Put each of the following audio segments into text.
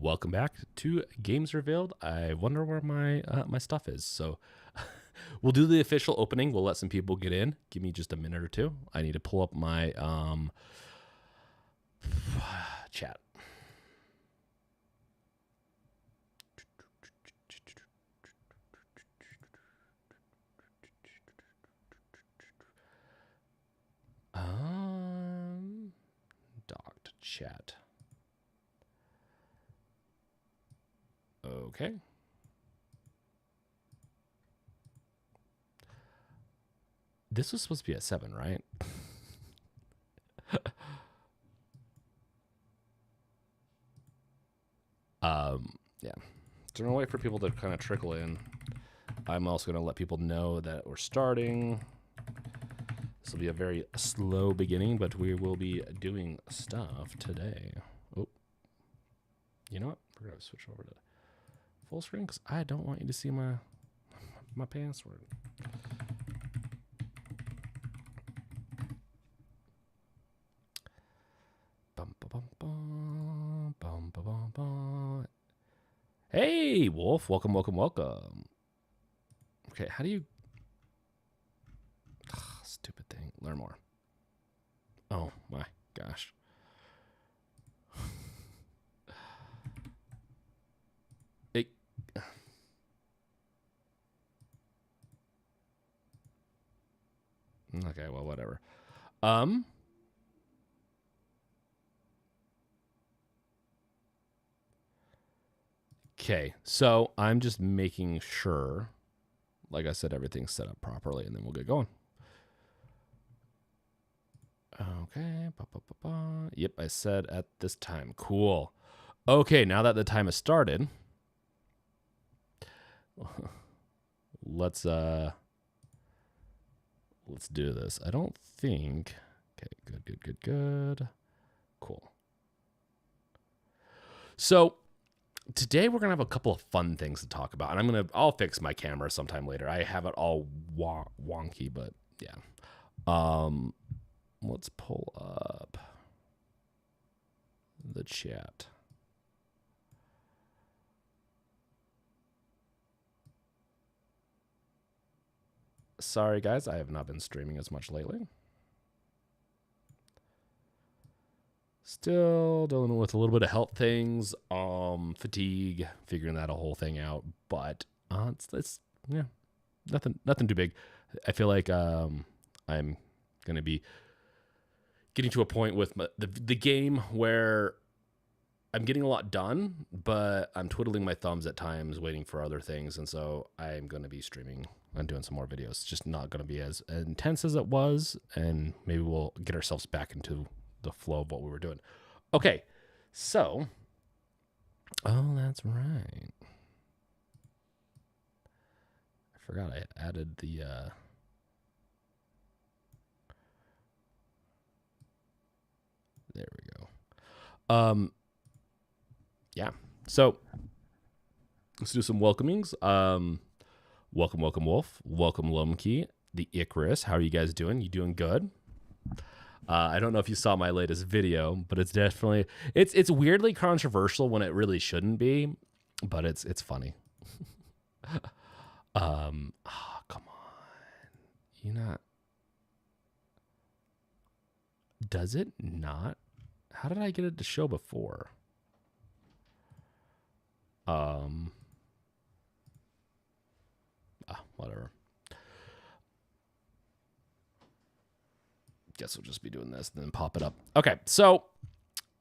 welcome back to Games Revealed. I wonder where my stuff is. So we'll do the official opening. We'll let some people get in. Give me just a minute or two. I need to pull up my chat. Docked chat. Okay. This was supposed to be at 7, right? Yeah. So we're gonna wait for people to kind of trickle in. I'm also gonna let people know that we're starting. This will be a very slow beginning, but we will be doing stuff today. Oh, you know what? We're gonna switch over to full screen because I don't want you to see my password. Bum, bum, bum, bum, bum, bum, bum. Hey, Wolf! Welcome, welcome, welcome. Okay, how do you? Ugh, stupid thing. Learn more. Oh my gosh. It. Okay, well, whatever. Okay, so I'm just making sure, like I said, everything's set up properly, and then we'll get going. Okay. Yep, I said at this time. Cool. Okay, now that the time has started, let's do this. I don't think. Okay, good. Cool. So today we're gonna have a couple of fun things to talk about, and I'll fix my camera sometime later. I have it all wonky, but yeah. Let's pull up the chat. Sorry, guys, I have not been streaming as much lately. Still dealing with a little bit of health things, fatigue, figuring that whole thing out. But it's yeah, nothing too big. I feel like I'm gonna be getting to a point with the game where I'm getting a lot done, but I'm twiddling my thumbs at times, waiting for other things, and so I'm gonna be streaming and doing some more videos. It's just not gonna be as intense as it was, and maybe we'll get ourselves back into the flow of what we were doing. Okay, so, oh, that's right. I forgot I added the, there we go. Yeah, so let's do some welcomings. Welcome, Wolf. Welcome, Lumkey, the Icarus. How are you guys doing? You doing good? I don't know if you saw my latest video, but it's definitely it's weirdly controversial when it really shouldn't be, but it's funny. Oh, come on. You not? Does it not? How did I get it to show before? Whatever. Guess we'll just be doing this and then pop it up. Okay, so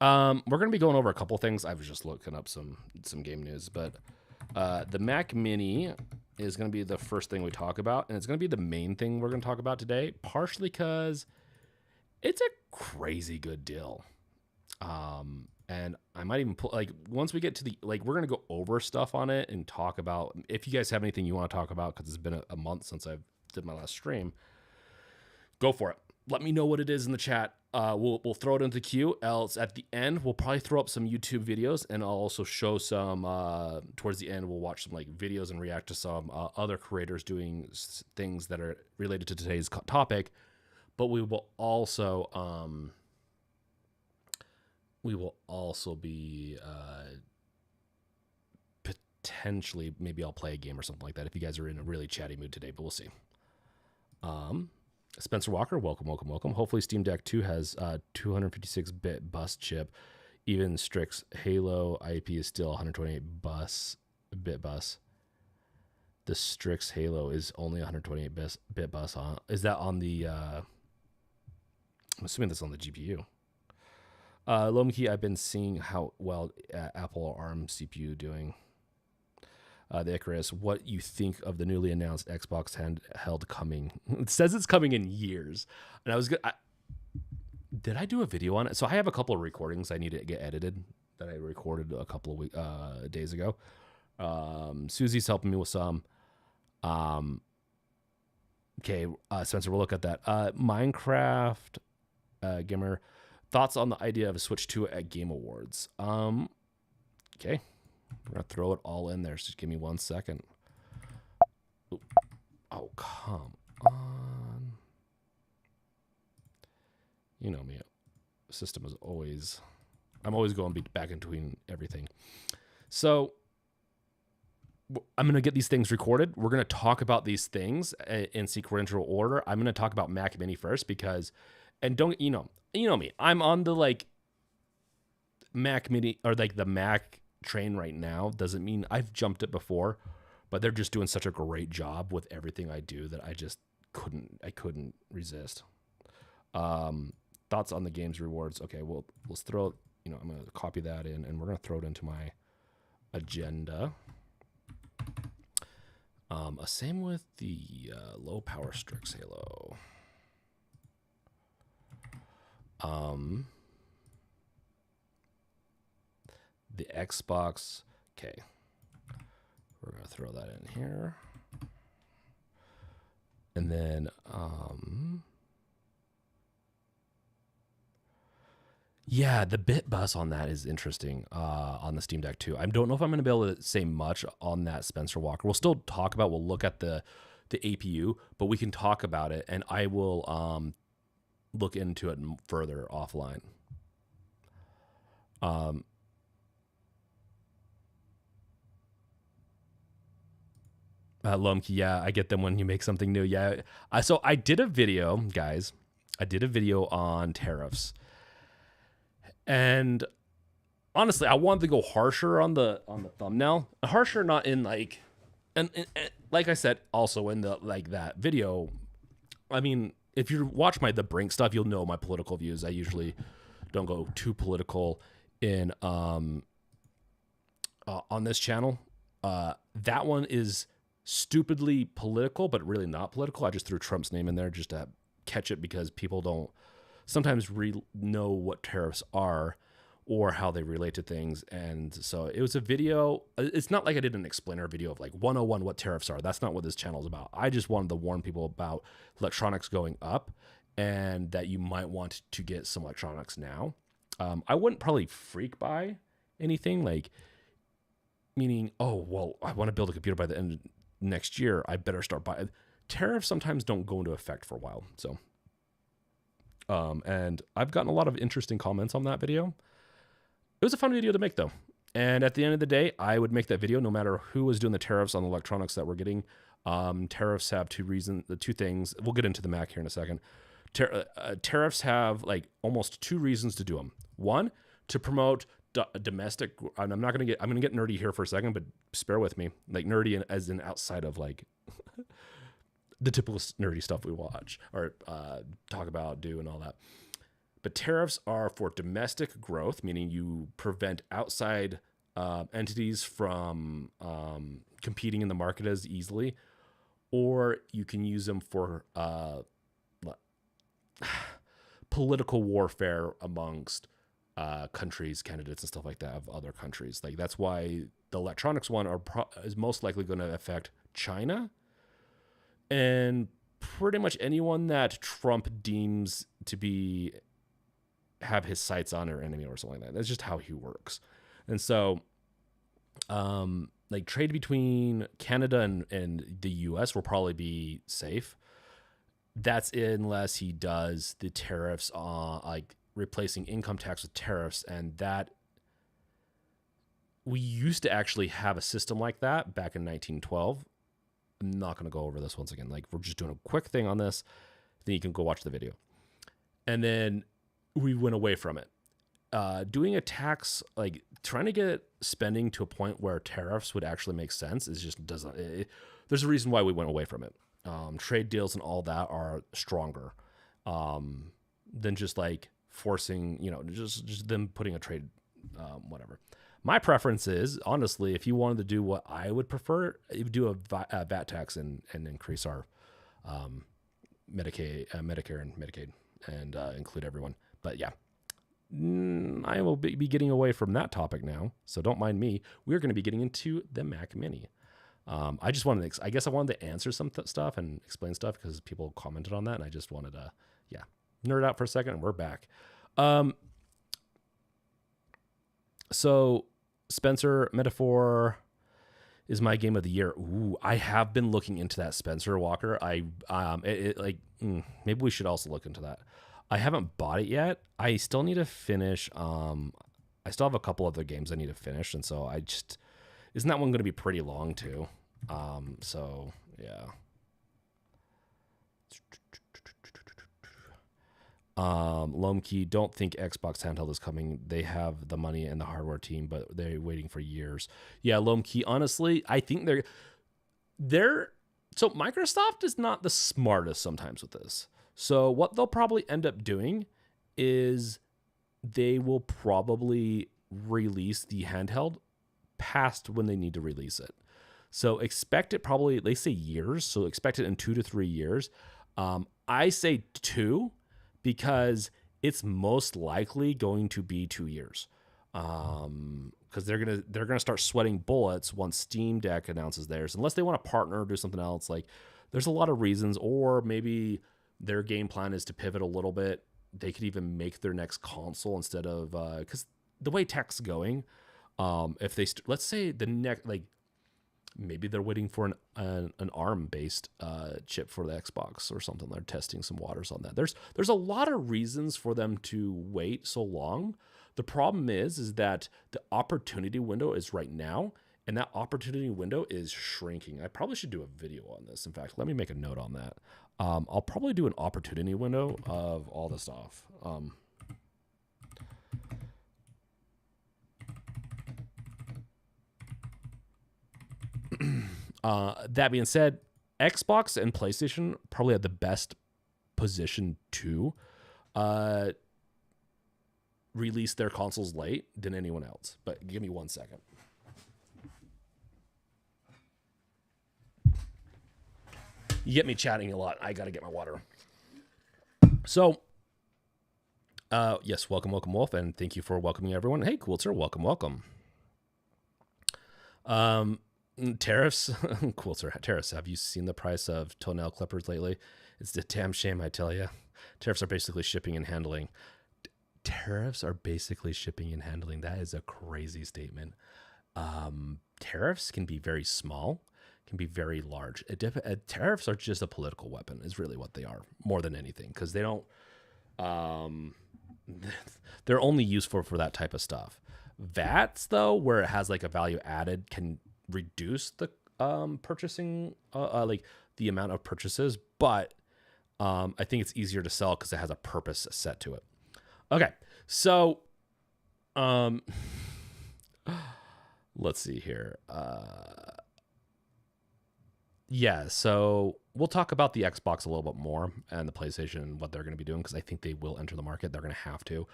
we're gonna be going over a couple things. I was just looking up some game news, but the Mac Mini is gonna be the first thing we talk about, and it's gonna be the main thing we're gonna talk about today, partially because it's a crazy good deal. And I might even put, like, once we get to the, like, we're gonna go over stuff on it and talk about, if you guys have anything you want to talk about, because it's been a month since I did my last stream, go for it. Let me know what it is in the chat. We'll throw it into the queue. Else at the end, we'll probably throw up some YouTube videos, and I'll also show some, towards the end, we'll watch some like videos and react to some other creators doing things that are related to today's topic. But we will also be potentially, maybe I'll play a game or something like that if you guys are in a really chatty mood today, but we'll see. Spencer Walker, welcome. Hopefully Steam Deck 2 has 256-bit bus chip. Even Strix Halo IP is still 128-bit bus. The Strix Halo is only 128-bit bus. Is that on the... I'm assuming that's on the GPU. Lomkey, I've been seeing how well Apple ARM CPU doing. The Icarus, what you think of the newly announced Xbox handheld coming? It says it's coming in years. And I was good. Did I do a video on it? So I have a couple of recordings I need to get edited that I recorded a couple of days ago. Susie's helping me with some. Okay, Spencer, we'll look at that. Minecraft Gamer, thoughts on the idea of a Switch 2 at Game Awards? Okay. We're going to throw it all in there. So just give me 1 second. Oh, come on. You know me. The system is always... I'm always going back in between everything. So I'm going to get these things recorded. We're going to talk about these things in sequential order. I'm going to talk about Mac Mini first because... And don't... You know me. I'm on the, like, Mac Mini... Or, like, the Mac... train right now. Doesn't mean I've jumped it before, but they're just doing such a great job with everything I do that I just couldn't resist. Thoughts on the game's rewards? Okay, well, let's throw, I'm going to copy that in and we're going to throw it into my agenda. Same with the low power Strix Halo. The Xbox, okay, we're going to throw that in here. And then, yeah, the bit bus on that is interesting on the Steam Deck 2. I don't know if I'm going to be able to say much on that, Spencer Walker. We'll still talk about, we'll look at the APU, but we can talk about it, and I will look into it further offline. Lumke, yeah, I get them when you make something new. Yeah, so I did a video, guys. I did a video on tariffs, and honestly, I wanted to go harsher on the thumbnail. Harsher, not in like, and like I said, also in the that video. I mean, if you watch the Brink stuff, you'll know my political views. I usually don't go too political in on this channel. That one is stupidly political, but really not political. I just threw Trump's name in there just to catch it because people don't sometimes know what tariffs are or how they relate to things. And so it was a video. It's not like I did an explainer video of like 101 what tariffs are. That's not what this channel is about. I just wanted to warn people about electronics going up and that you might want to get some electronics now. I wouldn't probably freak buy anything like, meaning, oh, well, I want to build a computer by the end of next year. I better start buying. Tariffs sometimes don't go into effect for a while. So, and I've gotten a lot of interesting comments on that video. It was a fun video to make though. And at the end of the day, I would make that video no matter who was doing the tariffs on the electronics that we're getting. Tariffs have two things. We'll get into the Mac here in a second. Tariffs have like almost two reasons to do them. One, to promote domestic. I'm going to get nerdy here for a second, but spare with me. Like nerdy as in outside of like the typical nerdy stuff we watch or talk about, do, and all that. But tariffs are for domestic growth, meaning you prevent outside entities from competing in the market as easily, or you can use them for political warfare amongst countries, candidates, and stuff like that of other countries. Like that's why the electronics one is most likely going to affect China and pretty much anyone that Trump deems to have his sights on or enemy or something like that. That's just how he works. And so, like trade between Canada and the U.S. will probably be safe. That's unless he does the tariffs on like replacing income tax with tariffs, and that we used to actually have a system like that back in 1912. I'm not going to go over this once again. Like, we're just doing a quick thing on this. Then you can go watch the video. And then we went away from it. Doing a tax, like trying to get spending to a point where tariffs would actually make sense is just doesn't. There's a reason why we went away from it. Trade deals and all that are stronger than just like forcing, just them putting a trade, whatever. My preference is, honestly, if you wanted to do what I would prefer, you do a VAT tax and increase our Medicare and Medicaid and include everyone. But yeah, I will be getting away from that topic now, so don't mind me. We're going to be getting into the Mac Mini. I just wanted to, I guess I wanted to answer some stuff and explain stuff because people commented on that, and I just wanted to, nerd out for a second, and we're back. So Spencer Metaphor is my game of the year. Ooh, I have been looking into that, Spencer Walker. Maybe we should also look into that. I haven't bought it yet. I still need to finish. I still have a couple other games I need to finish, and so isn't that one going to be pretty long too? So yeah. Lomkey, don't think Xbox Handheld is coming. They have the money and the hardware team, but they're waiting for years. Yeah, Lomkey, honestly, I think so Microsoft is not the smartest sometimes with this. So what they'll probably end up doing is they will probably release the handheld past when they need to release it. So expect it probably, they say years, so expect it in 2 to 3 years. I say 2 because it's most likely going to be 2 years. Because they're gonna start sweating bullets once Steam Deck announces theirs, unless they want to partner or do something else. Like, there's a lot of reasons, or maybe their game plan is to pivot a little bit. They could even make their next console instead of because the way tech's going, if they let's say the next, like, maybe they're waiting for an ARM based chip for the Xbox or something. They're testing some waters on that. There's a lot of reasons for them to wait so long. The problem is that the opportunity window is right now, and that opportunity window is shrinking. I probably should do a video on this. In fact, let me make a note on that. I'll probably do an opportunity window of all the stuff. That being said, Xbox and PlayStation probably have the best position to release their consoles late than anyone else. But give me 1 second. You get me chatting a lot. I got to get my water. So, yes, welcome, Wolf, and thank you for welcoming everyone. Hey, cool, sir, welcome. Tariffs, cool, sir. Tariffs. Have you seen the price of toenail clippers lately? It's a damn shame, I tell you. Tariffs are basically shipping and handling. Tariffs are basically shipping and handling. That is a crazy statement. Tariffs can be very small, can be very large. Tariffs are just a political weapon, is really what they are, more than anything, because they don't. They're only useful for that type of stuff. VATs, though, where it has like a value added, can reduce the purchasing, like the amount of purchases, but I think it's easier to sell because it has a purpose set to it. Okay, so let's see here. Yeah, so we'll talk about the Xbox a little bit more and the PlayStation and what they're going to be doing, because I think they will enter the market. They're going to have to.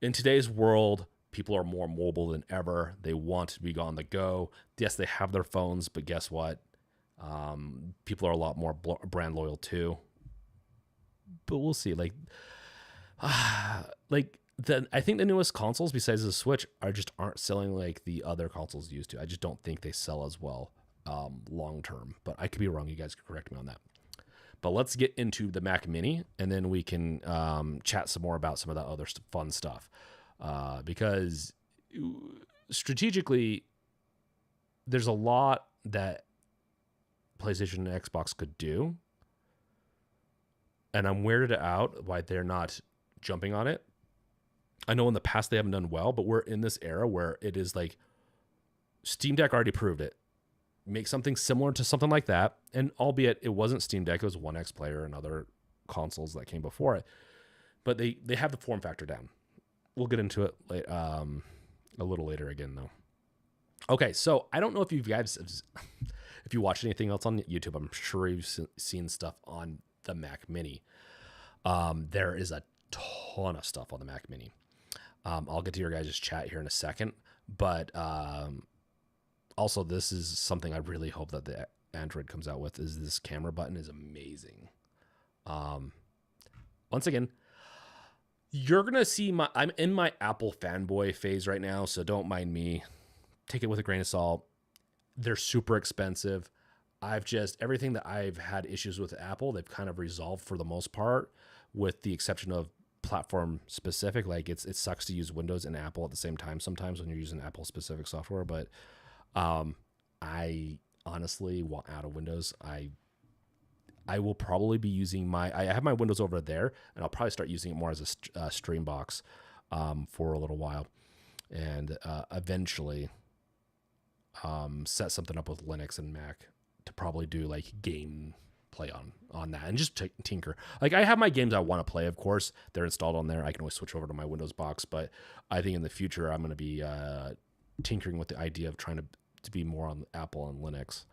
In today's world, people are more mobile than ever. They want to be on the go. Yes, they have their phones, but guess what? People are a lot more brand loyal too. But we'll see. I think the newest consoles besides the Switch aren't selling like the other consoles used to. I just don't think they sell as well long term. But I could be wrong. You guys could correct me on that. But let's get into the Mac Mini, and then we can chat some more about some of that other fun stuff. Because strategically, there's a lot that PlayStation and Xbox could do, and I'm weirded out why they're not jumping on it. I know in the past they haven't done well, but we're in this era where it is like Steam Deck already proved it. Make something similar to something like that, and albeit it wasn't Steam Deck, it was One X Player and other consoles that came before it, but they have the form factor down. We'll get into it a little later again, though. Okay, so I don't know if you guys, if you watched anything else on YouTube, I'm sure you've seen stuff on the Mac Mini. There is a ton of stuff on the Mac Mini. I'll get to your guys' chat here in a second, but also this is something I really hope that the Android comes out with, is this camera button is amazing. Once again, you're going to see I'm in my Apple fanboy phase right now, so don't mind me. Take it with a grain of salt. They're super expensive. Everything that I've had issues with Apple, they've kind of resolved for the most part, with the exception of platform specific. Like it sucks to use Windows and Apple at the same time sometimes when you're using Apple specific software, but I honestly want out of Windows. I will probably be using I have my Windows over there, and I'll probably start using it more as a stream box for a little while, and eventually set something up with Linux and Mac to probably do like game play on that and just tinker. Like I have my games I want to play, of course, they're installed on there. I can always switch over to my Windows box, but I think in the future I'm going to be tinkering with the idea of trying to be more on Apple and Linux,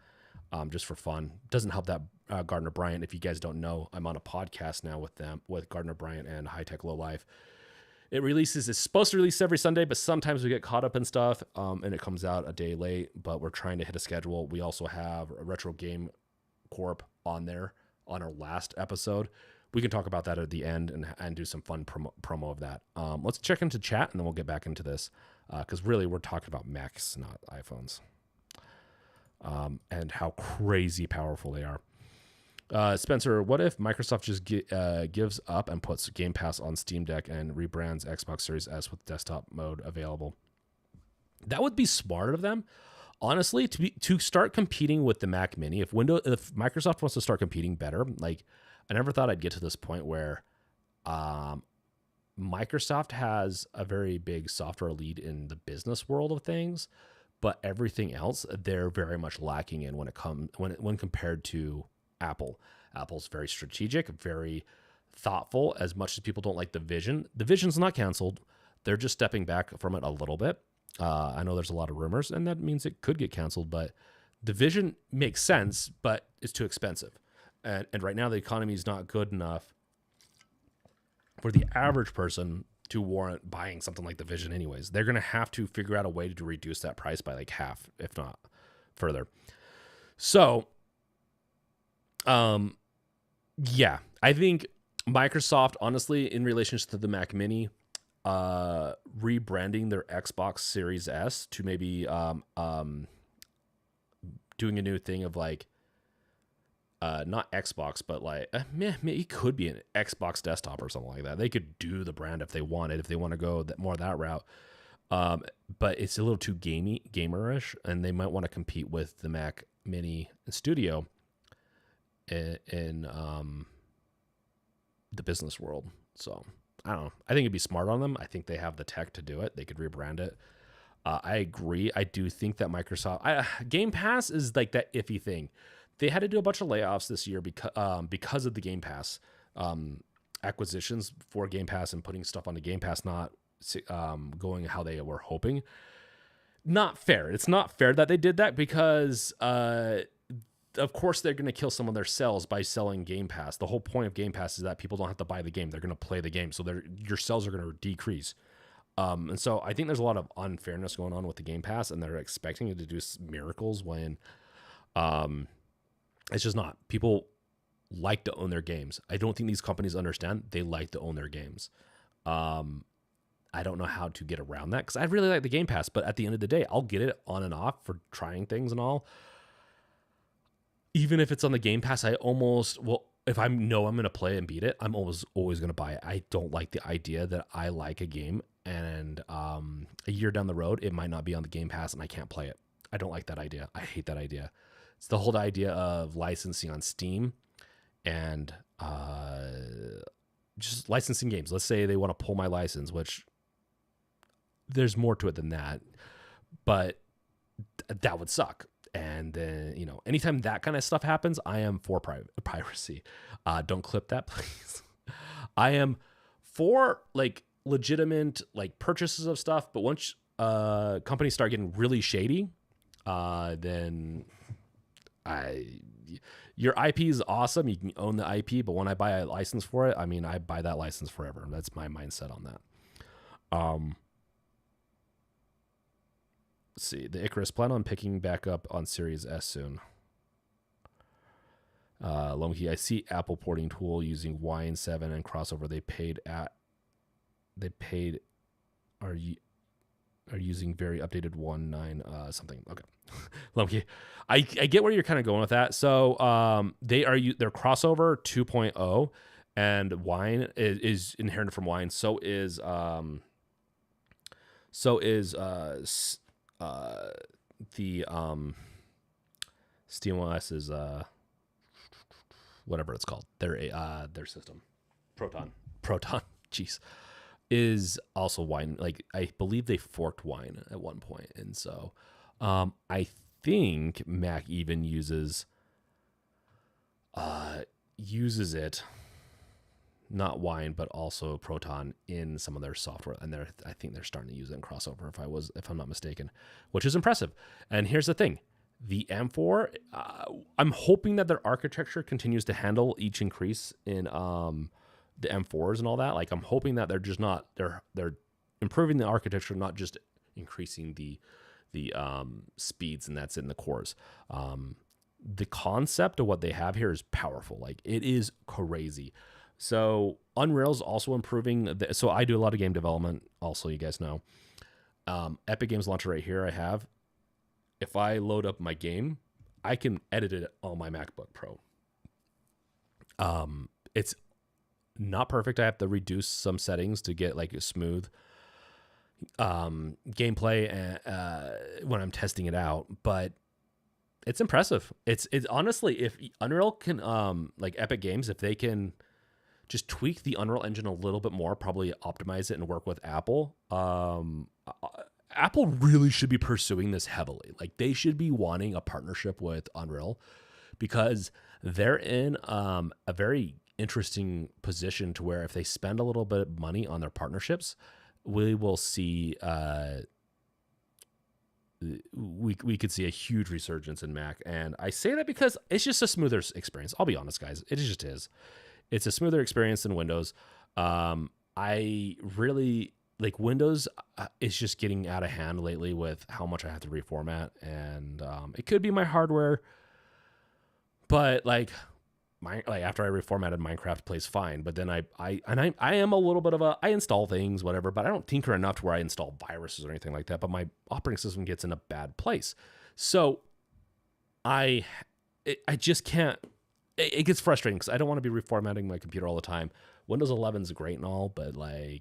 just for fun. Doesn't help that Gardner Bryant, if you guys don't know, I'm on a podcast now with Gardner Bryant and High Tech Low Life. It's supposed to release every Sunday, but sometimes we get caught up in stuff, and it comes out a day late, but we're trying to hit a schedule. We also have a Retro Game Corp on there on our last episode. We can talk about that at the end and do some fun promo of that. Let's check into chat, and then we'll get back into this, because really we're talking about Macs, not iPhones, and how crazy powerful they are. Spencer, what if Microsoft just gives up and puts Game Pass on Steam Deck and rebrands Xbox Series S with desktop mode available? That would be smart of them, honestly, to start competing with the Mac Mini. If Microsoft wants to start competing better, like I never thought I'd get to this point where Microsoft has a very big software lead in the business world of things, but everything else they're very much lacking in when compared to Apple. Apple's very strategic, very thoughtful. As much as people don't like the vision's not canceled. They're just stepping back from it a little bit. I know there's a lot of rumors, and that means it could get canceled, but the vision makes sense, but it's too expensive. And right now the economy is not good enough for the average person to warrant buying something like the Vision anyways. They're going to have to figure out a way to reduce that price by like half, if not further. So, yeah, I think Microsoft, honestly, in relation to the Mac Mini, rebranding their Xbox Series S to maybe doing a new thing of like, not Xbox, but like it could be an Xbox desktop or something like that. They could do the brand if they wanted, if they want to go more that route. But it's a little too gamerish, and they might want to compete with the Mac Mini Studio in the business world. So I don't know. I think it'd be smart on them. I think they have the tech to do it. They could rebrand it. I agree. I do think that Microsoft Game Pass is like that iffy thing. They had to do a bunch of layoffs this year because of the Game Pass acquisitions for Game Pass and putting stuff on the Game Pass not going how they were hoping. Not fair. It's not fair that they did that because, of course, they're going to kill some of their sales by selling Game Pass. The whole point of Game Pass is that people don't have to buy the game. They're going to play the game. So your sales are going to decrease. And so I think there's a lot of unfairness going on with the Game Pass, and they're expecting it to do miracles when it's just not. People like to own their games. I don't think these companies understand they like to own their games. I don't know how to get around that because I really like the Game Pass, but at the end of the day, I'll get it on and off for trying things and all. Even if it's on the Game Pass, if I know I'm going to play and beat it, I'm always going to buy it. I don't like the idea that I like a game and a year down the road, it might not be on the Game Pass and I can't play it. I don't like that idea. I hate that idea. It's the whole idea of licensing on Steam and just licensing games. Let's say they want to pull my license, which there's more to it than that, but that would suck. And then, anytime that kind of stuff happens, I am for piracy. Don't clip that, please. I am for like legitimate like purchases of stuff, but once companies start getting really shady, then your IP is awesome. You can own the IP, but when I buy a license for it, I buy that license forever. That's my mindset on that. Let's see. The Icarus plan on picking back up on Series S soon. Lomkey, I see Apple porting tool using Wine 7 and crossover. They are using very updated 1.9 something. Okay. Lomkey, I get where you're kind of going with that. So their crossover 2.0 and Wine is inherited from Wine. So is the SteamOS is whatever it's called, their system, Proton, jeez, is also Wine. Like I believe they forked Wine at one point, and so I think Mac even uses it, not Wine, but also Proton in some of their software, and I think they're starting to use it in crossover, if I'm not mistaken, which is impressive. And here's the thing: the M4, I'm hoping that their architecture continues to handle each increase in the M4s and all that. Like I'm hoping that they're just not they're improving the architecture, not just increasing the speeds, and that's in the cores. The concept of what they have here is powerful. Like it is crazy. So Unreal's also improving. So I do a lot of game development. Also, you guys know, Epic Games Launcher right here. I have. If I load up my game, I can edit it on my MacBook Pro. It's not perfect. I have to reduce some settings to get like a smooth gameplay when I'm testing it out, but it's impressive. It's honestly, if Unreal can like Epic Games, if they can just tweak the Unreal Engine a little bit more, probably optimize it and work with Apple. Apple really should be pursuing this heavily. Like they should be wanting a partnership with Unreal, because they're in a very interesting position to where if they spend a little bit of money on their partnerships, we will see we could see a huge resurgence in Mac. And I say that because it's just a smoother experience. I'll be honest, guys. It just is. It's a smoother experience than Windows. I really like Windows is just getting out of hand lately with how much I have to reformat, and it could be my hardware, but after I reformatted, Minecraft plays fine. But then I am a little bit of I install things, whatever, but I don't tinker enough to where I install viruses or anything like that. But my operating system gets in a bad place, so I just can't. It gets frustrating because I don't want to be reformatting my computer all the time. Windows 11 is great and all, but I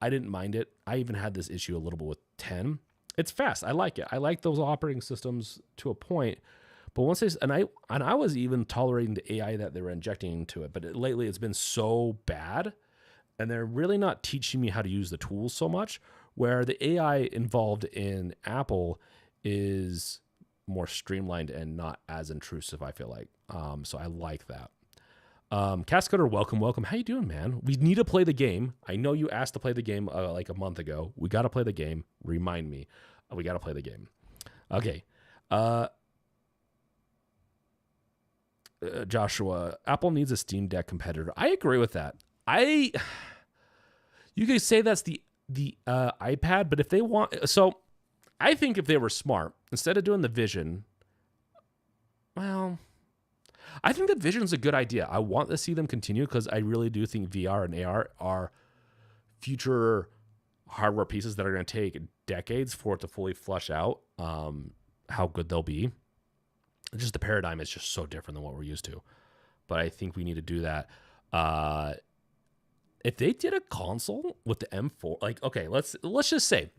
didn't mind it. I even had this issue a little bit with 10. It's fast. I like it. I like those operating systems to a point. But once I was even tolerating the AI that they were injecting into it, but lately it's been so bad, and they're really not teaching me how to use the tools so much, where the AI involved in Apple is more streamlined and not as intrusive, I feel like. So I like that. Cascoder, welcome. How you doing, man? We need to play the game. I know you asked to play the game like a month ago. We got to play the game. Remind me. We got to play the game. Okay. Joshua, Apple needs a Steam Deck competitor. I agree with that. You guys say that's the iPad, but if they want, so I think if they were smart, instead of doing the Vision, well, I think the Vision's a good idea. I want to see them continue because I really do think VR and AR are future hardware pieces that are going to take decades for it to fully flush out how good they'll be. Just the paradigm is just so different than what we're used to. But I think we need to do that. If they did a console with the M4, like, okay, let's just say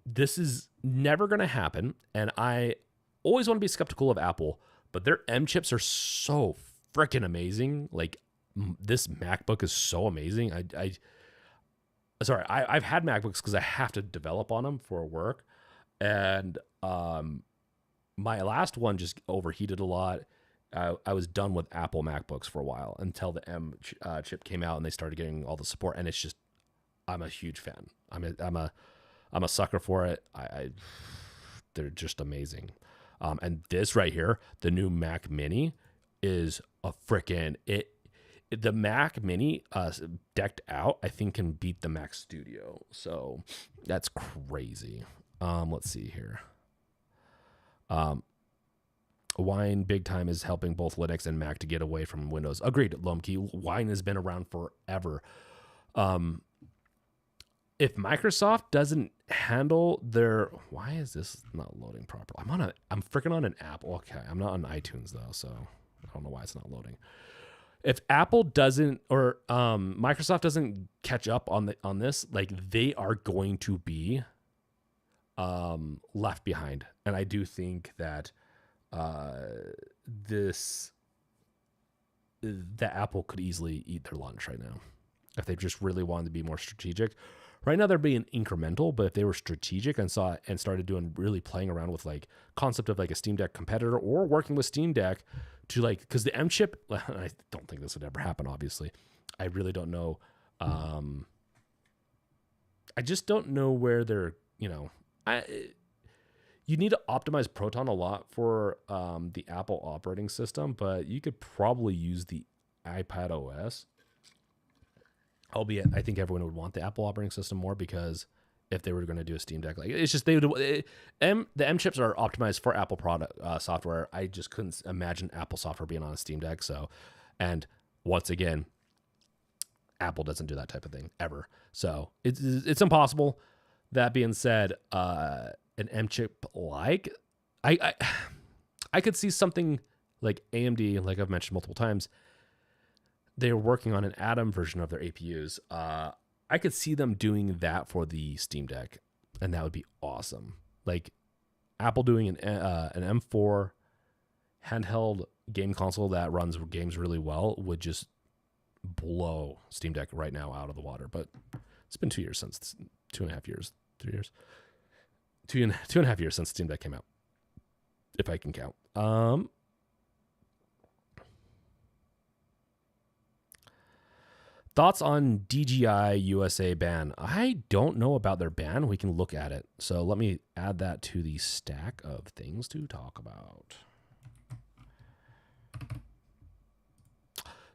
this is never going to happen. And I always want to be skeptical of Apple, but their M chips are so freaking amazing. Like, this MacBook is so amazing. I've had MacBooks because I have to develop on them for work, and my last one just overheated a lot. I was done with Apple MacBooks for a while until the M chip came out and they started getting all the support. And it's just, I'm a huge fan. I'm a sucker for it. They're just amazing. And this right here, the new Mac Mini, is a freaking it. The Mac Mini decked out, I think, can beat the Mac Studio. So that's crazy. Let's see here. Wine big time is helping both Linux and Mac to get away from Windows. Agreed, Lomkey. Wine has been around forever. If Microsoft doesn't handle their, why is this not loading properly? I'm freaking on an app. Okay, I'm not on iTunes though, so I don't know why it's not loading. If Apple doesn't, or Microsoft doesn't catch up on this, like, they are going to be left behind. And I do think that that Apple could easily eat their lunch right now if they just really wanted to be more strategic. Right now they're being incremental, but if they were strategic and started doing, really playing around with like concept of like a Steam Deck competitor, or working with Steam Deck to like, because the M chip, I don't think this would ever happen, obviously. I really don't know. I just don't know where they're, you need to optimize Proton a lot for the Apple operating system, but you could probably use the iPad OS. Albeit, I think everyone would want the Apple operating system more, because if they were going to do a Steam Deck, like, it's just the M chips are optimized for Apple product software. I just couldn't imagine Apple software being on a Steam Deck. So, and once again, Apple doesn't do that type of thing ever. So it's impossible. That being said, an M chip, like, I could see something like AMD, like I've mentioned multiple times. They're working on an Atom version of their APUs. I could see them doing that for the Steam Deck, and that would be awesome. Like, Apple doing an M4 handheld game console that runs games really well would just blow Steam Deck right now out of the water. But it's been 2 years since, 2.5 years, 3 years, two and a half years since Steam Deck came out, if I can count. Thoughts on DJI USA ban? I don't know about their ban. We can look at it. So let me add that to the stack of things to talk about.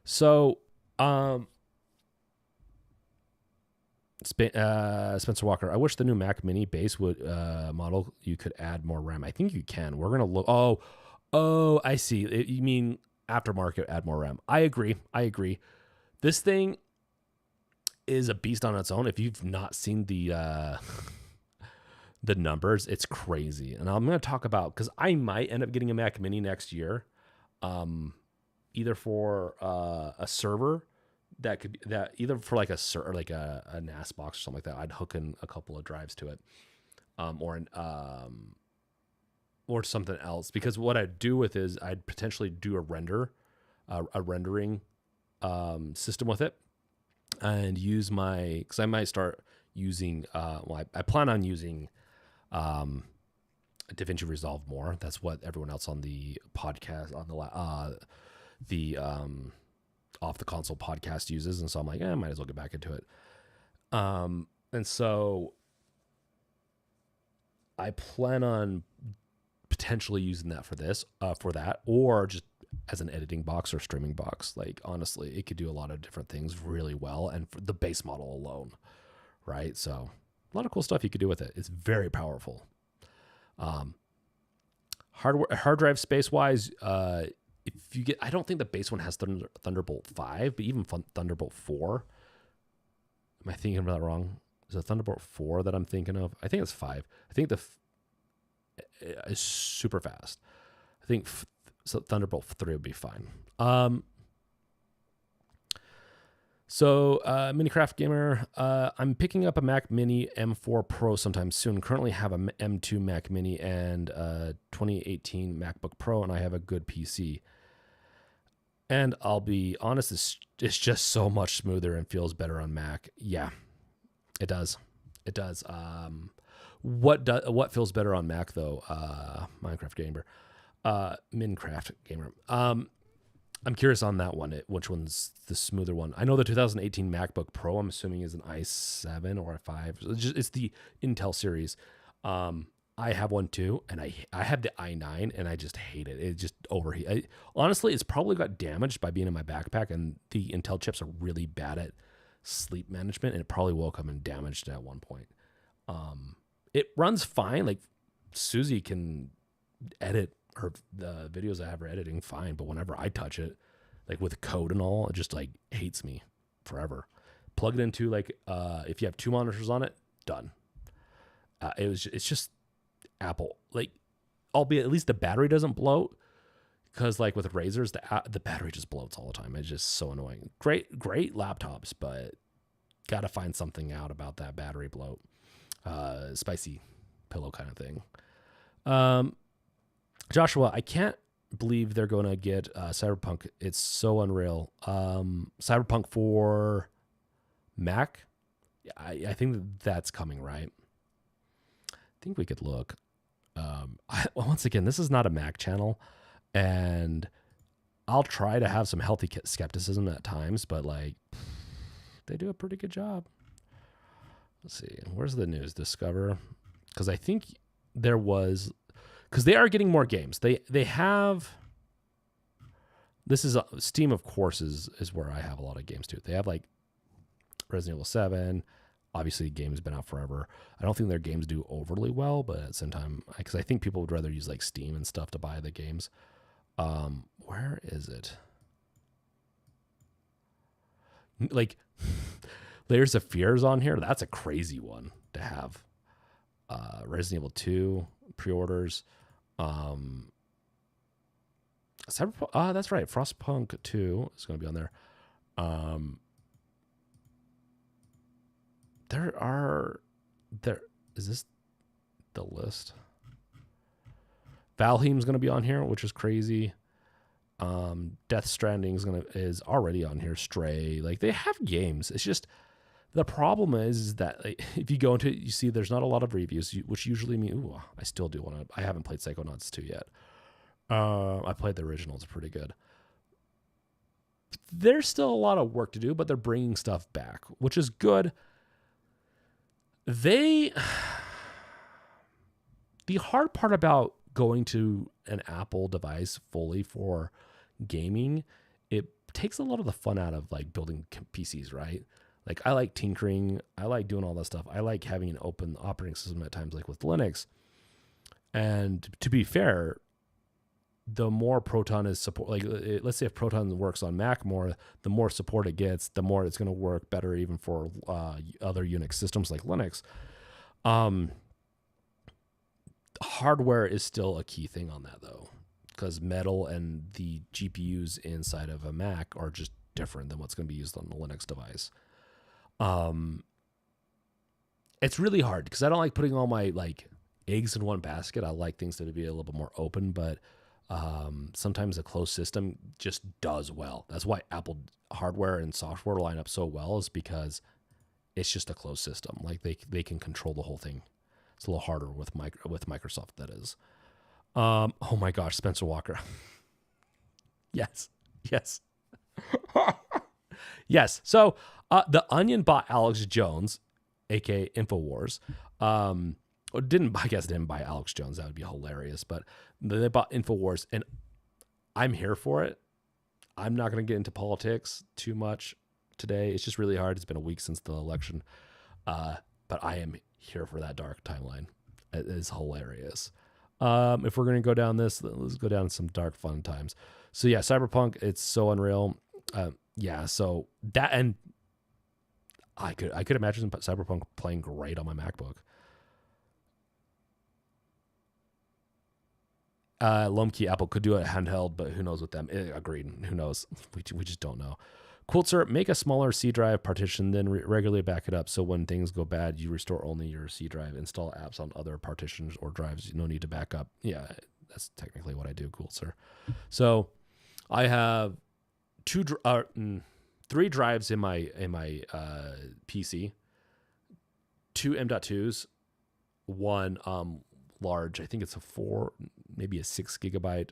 So, Spencer Walker, I wish the new Mac Mini base would model, you could add more RAM. I think you can. We're going to look. Oh, I see. You mean aftermarket, add more RAM. I agree. This thing is a beast on its own. If you've not seen the numbers, it's crazy. And I'm going to talk about, because I might end up getting a Mac Mini next year, either for a server that could be that, either for like a NAS box or something like that. I'd hook in a couple of drives to it, or something else. Because what I'd do with is I'd potentially do a rendering system with it, and use because I might start using, I plan on using DaVinci Resolve more. That's what everyone else on the podcast, on the Off the Console podcast uses. And so I'm like, I might as well get back into it. And so I plan on potentially using that for that, or just as an editing box or streaming box. Like, honestly, it could do a lot of different things really well, and for the base model alone, right? So a lot of cool stuff you could do with it. It's very powerful. Hard drive space wise, if you get, I don't think the base one has Thunderbolt 5, but even Thunderbolt 4. Am I thinking of that wrong? Is it Thunderbolt 4 that I'm thinking of? I think it's 5. I think is super fast. I think so Thunderbolt 3 would be fine. So Minicraft Gamer, I'm picking up a Mac Mini M4 Pro sometime soon. Currently have a M2 Mac Mini and a 2018 MacBook Pro, and I have a good PC. And I'll be honest, it's just so much smoother and feels better on Mac. Yeah, it does. It does. What feels better on Mac though? Minecraft Gamer, Minecraft Gamer. I'm curious on that one. Which one's the smoother one? I know the 2018 MacBook Pro, I'm assuming, is an i7 or a 5. It's the Intel series. I have one too, and I have the i9, and I just hate it. It just overheat. Honestly, it's probably got damaged by being in my backpack, and the Intel chips are really bad at sleep management, and it probably woke up and damaged it at one point. It runs fine. Like Susie can edit the videos I have her editing fine, but whenever I touch it, like with code and all, it just like hates me forever. Plug it into like if you have 2 monitors on it, done. It's just Apple, like, albeit at least the battery doesn't bloat, because like with Razors, the battery just bloats all the time. It's just so annoying. Great laptops, but gotta find something out about that battery bloat. Spicy pillow kind of thing. Joshua, I can't believe they're going to get Cyberpunk. It's so unreal. Cyberpunk for Mac. I think that's coming, right? I think we could look. Once again, this is not a Mac channel, and I'll try to have some healthy skepticism at times, but like they do a pretty good job. Let's see. Where's the news? Discover. Because I think there was, because they are getting more games. They have, this is Steam, of course, is where I have a lot of games too. They have like Resident Evil 7. Obviously, the game's been out forever. I don't think their games do overly well, but at the same time, because I think people would rather use like Steam and stuff to buy the games. Where is it? Like, Layers of Fears on here. That's a crazy one to have. Resident Evil 2 pre-orders. Cyberpunk. That's right. Frostpunk 2 is going to be on there. Is this the list? Valheim's going to be on here, which is crazy. Death Stranding is already on here. Stray, like they have games. It's just the problem is that like, if you go into it, you see there's not a lot of reviews, which usually mean, ooh, I still do want to. I haven't played Psychonauts 2 yet. I played the original; it's pretty good. There's still a lot of work to do, but they're bringing stuff back, which is good. The hard part about going to an Apple device fully for gaming, it takes a lot of the fun out of like building PCs, right? Like I like tinkering, I like doing all that stuff. I like having an open operating system at times, like with Linux. And to be fair, the more Proton is support, like let's say if Proton works on Mac more, the more support it gets, the more it's going to work better even for other Unix systems like Linux. Hardware is still a key thing on that though, because Metal and the GPUs inside of a Mac are just different than what's going to be used on the Linux device. It's really hard because I don't like putting all my like eggs in one basket. I like things to be a little bit more open, but sometimes a closed system just does well. That's why Apple hardware and software line up so well, is because it's just a closed system. Like they can control the whole thing. It's a little harder with Microsoft, that is. Oh my gosh, Spencer Walker. Yes. Yes. So The Onion bought Alex Jones, aka InfoWars. Didn't buy Alex Jones. That would be hilarious. But they bought InfoWars, and I'm here for it. I'm not going to get into politics too much today. It's just really hard. It's been a week since the election. But I am here for that dark timeline. It is hilarious. If we're going to go down this, let's go down some dark fun times. So yeah, Cyberpunk, it's so unreal. Yeah, so that, and I could imagine Cyberpunk playing great on my MacBook. Lomkey, Apple could do a handheld, but who knows with them? Agreed. Who knows? We just don't know. Quiltser, make a smaller C drive partition, then regularly back it up. So when things go bad, you restore only your C drive. Install apps on other partitions or drives. No need to back up. Yeah, that's technically what I do, Quiltser. So I have 3 drives in my PC, 2 M.2s, 1 large. I think it's a 4, maybe a 6 gigabyte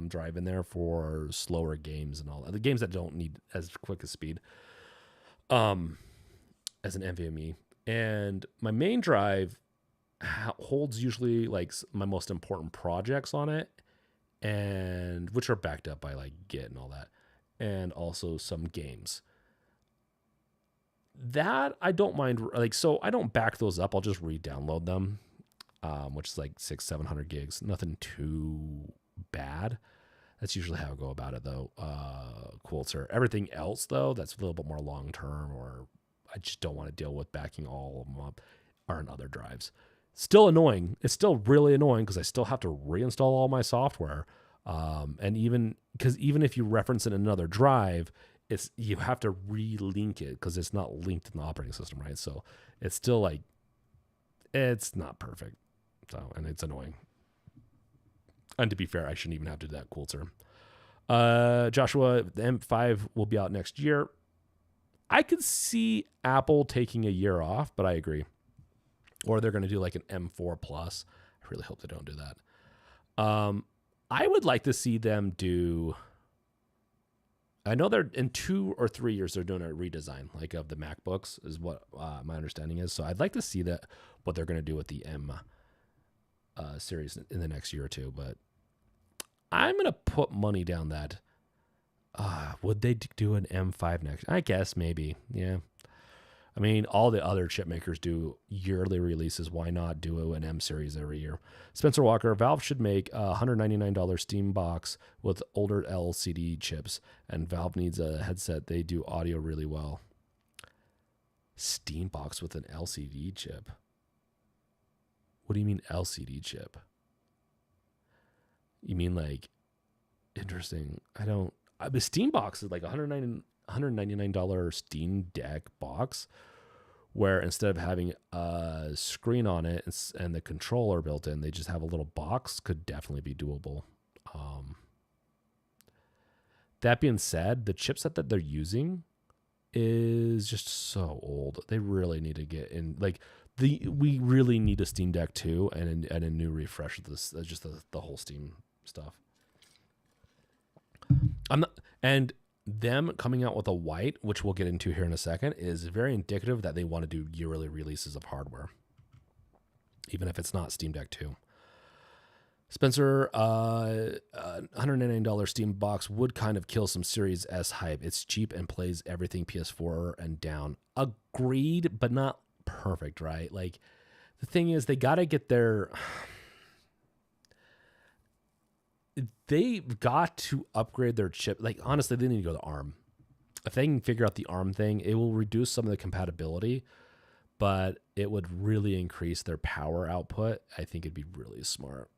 drive in there for slower games and all that. The games that don't need as quick a speed as an NVMe. And my main drive holds usually like my most important projects on it, and which are backed up by like Git and all that, and also some games that I don't mind. Like, so I don't back those up. I'll just re-download them, which is like 600-700 gigs. Nothing too bad. That's usually how I go about it, though. Quilter. Everything else, though, that's a little bit more long term, or I just don't want to deal with backing all of them up, are in other drives. Still annoying. It's still really annoying because I still have to reinstall all my software. And even if you reference it in another drive, you have to relink it because it's not linked in the operating system, right? So it's still like, it's not perfect. So, and it's annoying. And to be fair, I shouldn't even have to do that, Quilter. Joshua, the M5 will be out next year. I could see Apple taking a year off, but I agree. Or they're going to do like an M4 Plus. I really hope they don't do that. I would like to see them do... I know they're in 2 or 3 years, they're doing a redesign like of the MacBooks is what my understanding is. So I'd like to see that what they're going to do with the M series in the next year or two. But I'm going to put money down that would they do an M5 next? I guess maybe. Yeah. I mean, all the other chip makers do yearly releases. Why not do an M series every year? Spencer Walker, Valve should make a $199 Steam box with older LCD chips, and Valve needs a headset. They do audio really well. Steam box with an LCD chip? What do you mean LCD chip? You mean like, interesting. The Steam box is like $199 Steam Deck box, where instead of having a screen on it and the controller built in, they just have a little box. Could definitely be doable. That being said, the chipset that they're using is just so old. They really need to get in. Like we really need a Steam Deck 2 and a new refresh of this. Just the whole Steam stuff. And them coming out with a white, which we'll get into here in a second, is very indicative that they want to do yearly releases of hardware, even if it's not Steam Deck 2. Spencer, $199 Steam box would kind of kill some Series S hype. It's cheap and plays everything PS4 and down. Agreed, but not perfect, right? Like, the thing is, they got to get their... They've got to upgrade their chip. Like, honestly, they need to go to ARM. If they can figure out the ARM thing, it will reduce some of the compatibility, but it would really increase their power output. I think it'd be really smart.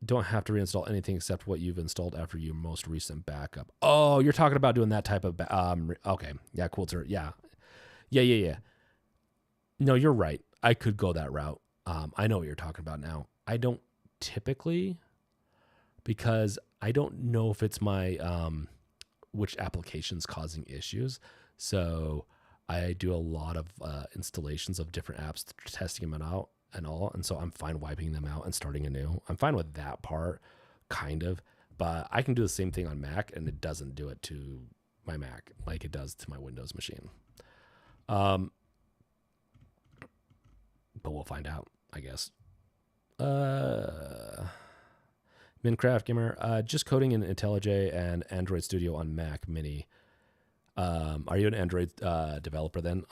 Don't have to reinstall anything except what you've installed after your most recent backup. Oh, you're talking about doing that type of... okay. Yeah, Quilter. Yeah. No, you're right. I could go that route. I know what you're talking about now. I don't typically, because I don't know if it's my... which application's causing issues. So I do a lot of installations of different apps, testing them out and all. And so I'm fine wiping them out and starting anew. I'm fine with that part, kind of. But I can do the same thing on Mac, and it doesn't do it to my Mac like it does to my Windows machine. But we'll find out, I guess. Minecraft Gamer, just coding in IntelliJ and Android Studio on Mac Mini. Are you an Android developer then?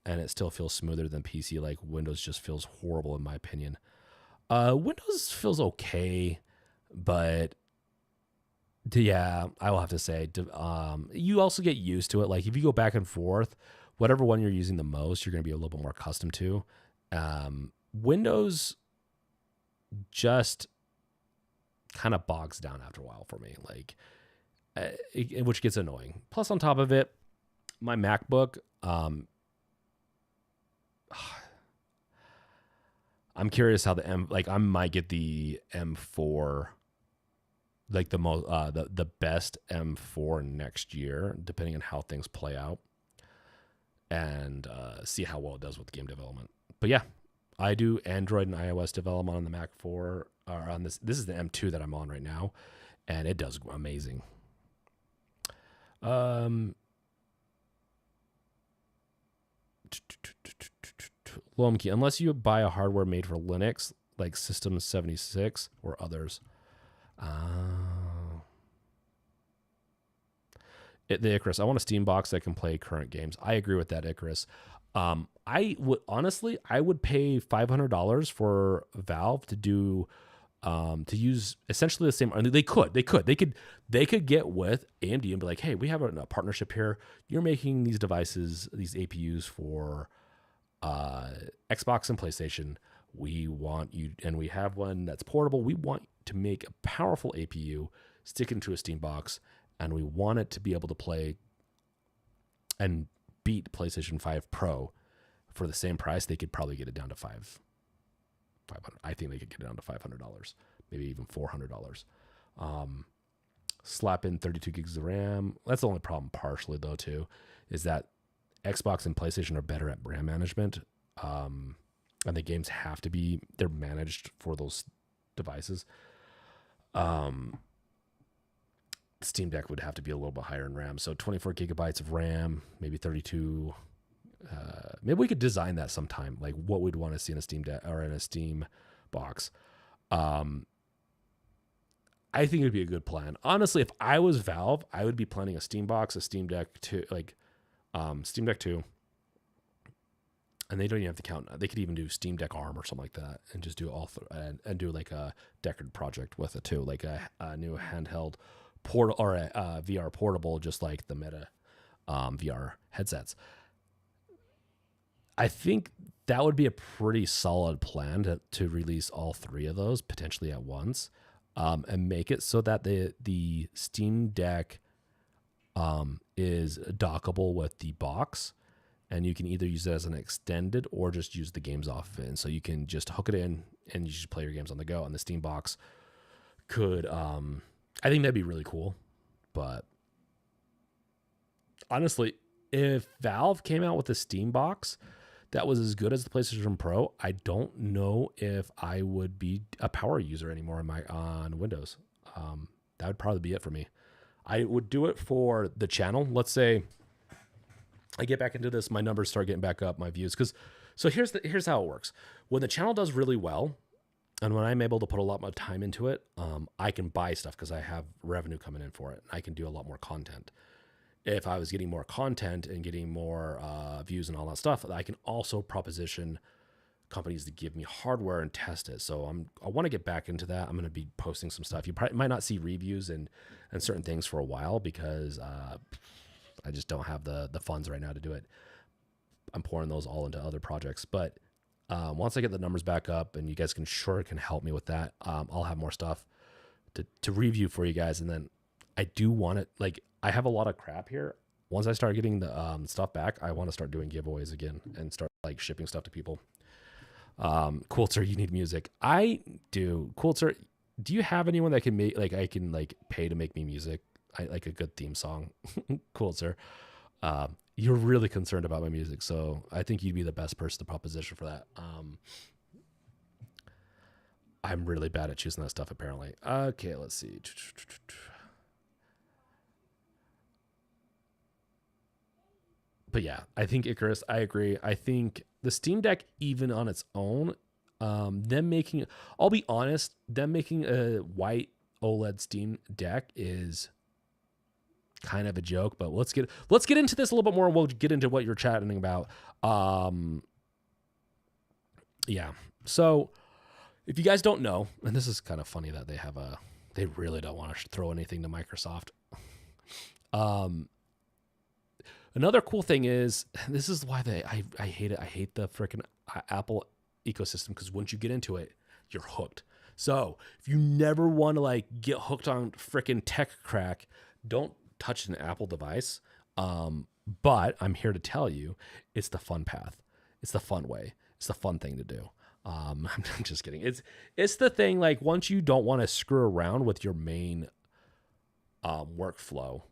And it still feels smoother than PC. Like Windows just feels horrible in my opinion. Windows feels okay, but yeah, I will have to say, you also get used to it. Like if you go back and forth, whatever one you're using the most, you're going to be a little bit more accustomed to. Windows just kind of bogs down after a while for me, like, which gets annoying. Plus, on top of it, my MacBook, I'm curious how I might get the M4, like the best M4 next year, depending on how things play out, and see how well it does with game development. But yeah, I do Android and iOS development on the Mac 4, or on this. This is the M2 that I'm on right now, and it does amazing. Lomki, unless you buy a hardware made for Linux, like System 76 or others. The Icarus, I want a Steam box that can play current games. I agree with that, Icarus. I would pay $500 for Valve to do to use essentially the same. I mean, they could get with AMD and be like, hey, we have a partnership here. You're making these devices, these APUs for Xbox and PlayStation. We want you, and we have one that's portable. We want to make a powerful APU, stick it into a Steam box, and we want it to be able to play and beat PlayStation 5 Pro for the same price. They could probably get it down to $500. I think they could get it down to $500, maybe even $400. Slap in 32 gigs of RAM. That's the only problem, partially though, too, is that Xbox and PlayStation are better at RAM management, and the games have to be, they're managed for those devices. Steam Deck would have to be a little bit higher in RAM. So 24 gigabytes of RAM, maybe 32. Maybe we could design that sometime, like what we'd want to see in a Steam Deck or in a Steam box. I think it'd be a good plan. Honestly, if I was Valve, I would be planning a Steam box, a Steam Deck 2, Steam Deck 2. And they don't even have to count. They could even do Steam Deck ARM or something like that, and just do all and do like a Deckard project with it too, like a new handheld portal or a VR portable, just like the Meta VR headsets. I think that would be a pretty solid plan to release all three of those potentially at once, and make it so that the Steam Deck is dockable with the box, and you can either use it as an extended or just use the games off of it. And so you can just hook it in and you just play your games on the go. And the Steam box could, I think that'd be really cool. But honestly, if Valve came out with a Steam box that was as good as the PlayStation Pro, I don't know if I would be a power user anymore on Windows. That would probably be it for me. I would do it for the channel. Let's say I get back into this, my numbers start getting back up, my views. So here's how it works. When the channel does really well, and when I'm able to put a lot more time into it, I can buy stuff because I have revenue coming in for it. I can do a lot more content. If I was getting more content and getting more views and all that stuff, I can also proposition companies to give me hardware and test it. So I want to get back into that. I'm going to be posting some stuff. You probably might not see reviews and certain things for a while because I just don't have the funds right now to do it. I'm pouring those all into other projects. But once I get the numbers back up, and you guys can help me with that, I'll have more stuff to review for you guys. And then I do want it, like, I have a lot of crap here. Once I start getting the stuff back, I want to start doing giveaways again and start like shipping stuff to people. Coulter, you need music. I do. Coulter, do you have anyone that can make, like, I can like pay to make me music? I like a good theme song. Coulter, you're really concerned about my music, so I think you'd be the best person to proposition for that. I'm really bad at choosing that stuff, apparently. Okay, let's see. But yeah, I think Icarus, I agree. I think the Steam Deck, even on its own, I'll be honest, them making a white OLED Steam Deck is kind of a joke, but let's get into this a little bit more. We'll get into what you're chatting about. Yeah. So if you guys don't know, and this is kind of funny that they really don't want to throw anything to Microsoft. Another cool thing is, this is why I hate it. I hate the freaking Apple ecosystem, because once you get into it, you're hooked. So if you never want to like get hooked on freaking tech crack, don't touch an Apple device. But I'm here to tell you, it's the fun path. It's the fun way. It's the fun thing to do. I'm just kidding. It's the thing, like, once you don't want to screw around with your main workflow,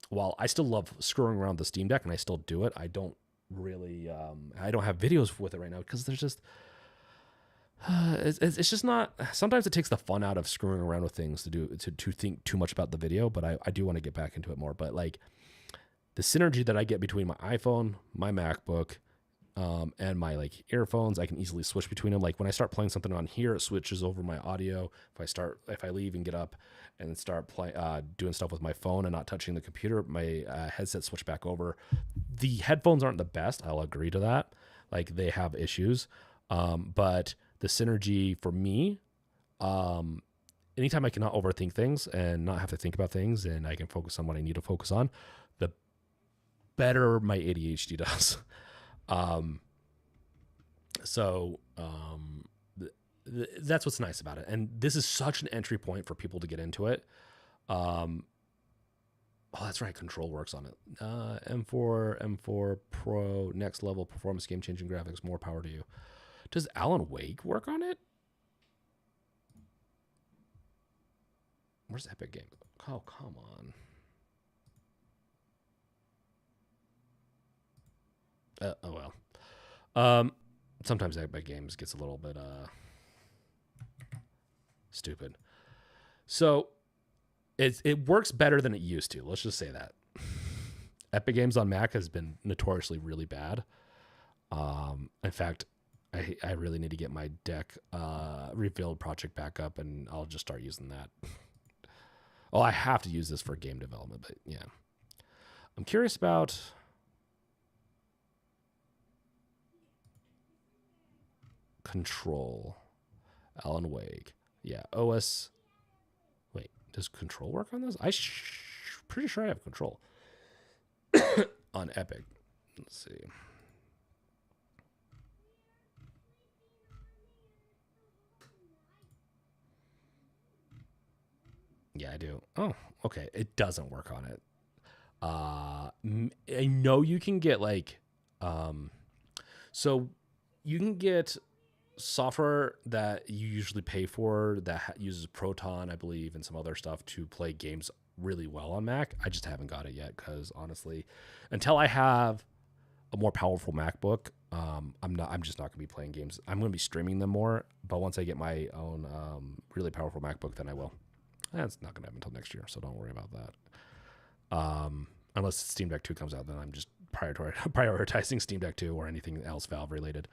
while I still love screwing around the Steam Deck and I still do it, I don't really I don't have videos with it right now because there's just it's just not. Sometimes it takes the fun out of screwing around with things to think too much about the video, but I do want to get back into it more. But like the synergy that I get between my iPhone, my MacBook, and my like earphones, I can easily switch between them. Like when I start playing something on here, it switches over my audio. If I leave and get up and start doing stuff with my phone and not touching the computer, my headset switch back over. The headphones aren't the best. I'll agree to that. Like they have issues, but the synergy for me, anytime I cannot overthink things and not have to think about things, and I can focus on what I need to focus on, the better my ADHD does. That's what's nice about it. And this is such an entry point for people to get into it. Oh, that's right. Control works on it. M4 Pro, next level performance, game changing graphics, more power to you. Does Alan Wake work on it? Where's Epic Game? Oh, come on. Oh well. Sometimes Epic Games gets a little bit stupid. So it works better than it used to. Let's just say that. Epic Games on Mac has been notoriously really bad. In fact, I really need to get my deck rebuild project back up, and I'll just start using that. Oh, I have to use this for game development, but yeah. I'm curious about Control. Alan Wake. Yeah, OS. Wait, does Control work on this? Pretty sure I have Control on Epic. Let's see. Yeah, I do. Oh, okay. It doesn't work on it. I know you can get like, so you can get software that you usually pay for that uses Proton, I believe, and some other stuff to play games really well on Mac. I just haven't got it yet because honestly, until I have a more powerful MacBook, I'm just not gonna be playing games. I'm gonna be streaming them more, but once I get my own really powerful MacBook, then I will. That's not gonna happen until next year, so don't worry about that. Unless Steam Deck 2 comes out, then I'm just prioritizing Steam Deck 2 or anything else Valve related.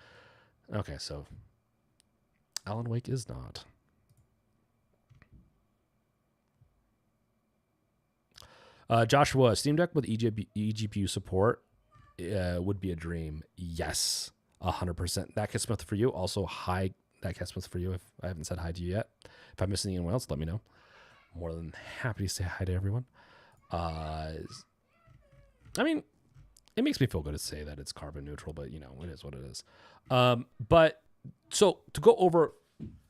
Okay, so Alan Wake is not. Joshua, Steam Deck with eGPU support would be a dream. Yes, 100%. That Cat Smith for you. Also, hi, that Cat Smith for you. If I haven't said hi to you yet, if I'm missing anyone else, let me know. More than happy to say hi to everyone. I mean, it makes me feel good to say that it's carbon neutral, but you know, it is what it is. But so to go over,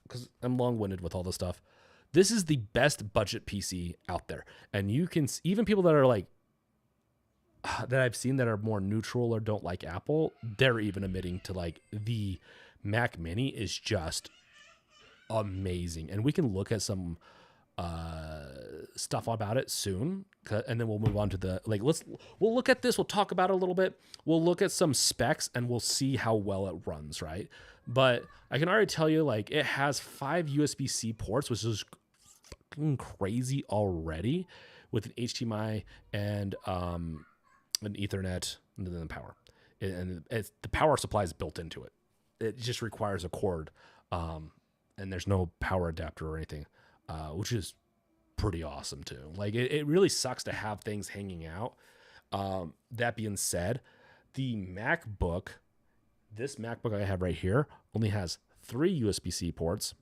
because I'm long-winded with all this stuff, this is the best budget PC out there. And you can, even people that are like, that I've seen that are more neutral or don't like Apple, they're even admitting to like the Mac Mini is just amazing. And we can look at some stuff about it soon, and then we'll move on to the we'll look at this, we'll talk about it a little bit, we'll look at some specs, and we'll see how well it runs, right? But I can already tell you, like, it has 5 USB-C ports, which is fucking crazy already, with an HDMI and an Ethernet, and then the power, and the power supply is built into it. It just requires a cord, and there's no power adapter or anything, which is pretty awesome too. Like it really sucks to have things hanging out. That being said, the MacBook, this MacBook I have right here, only has 3 USB-C ports,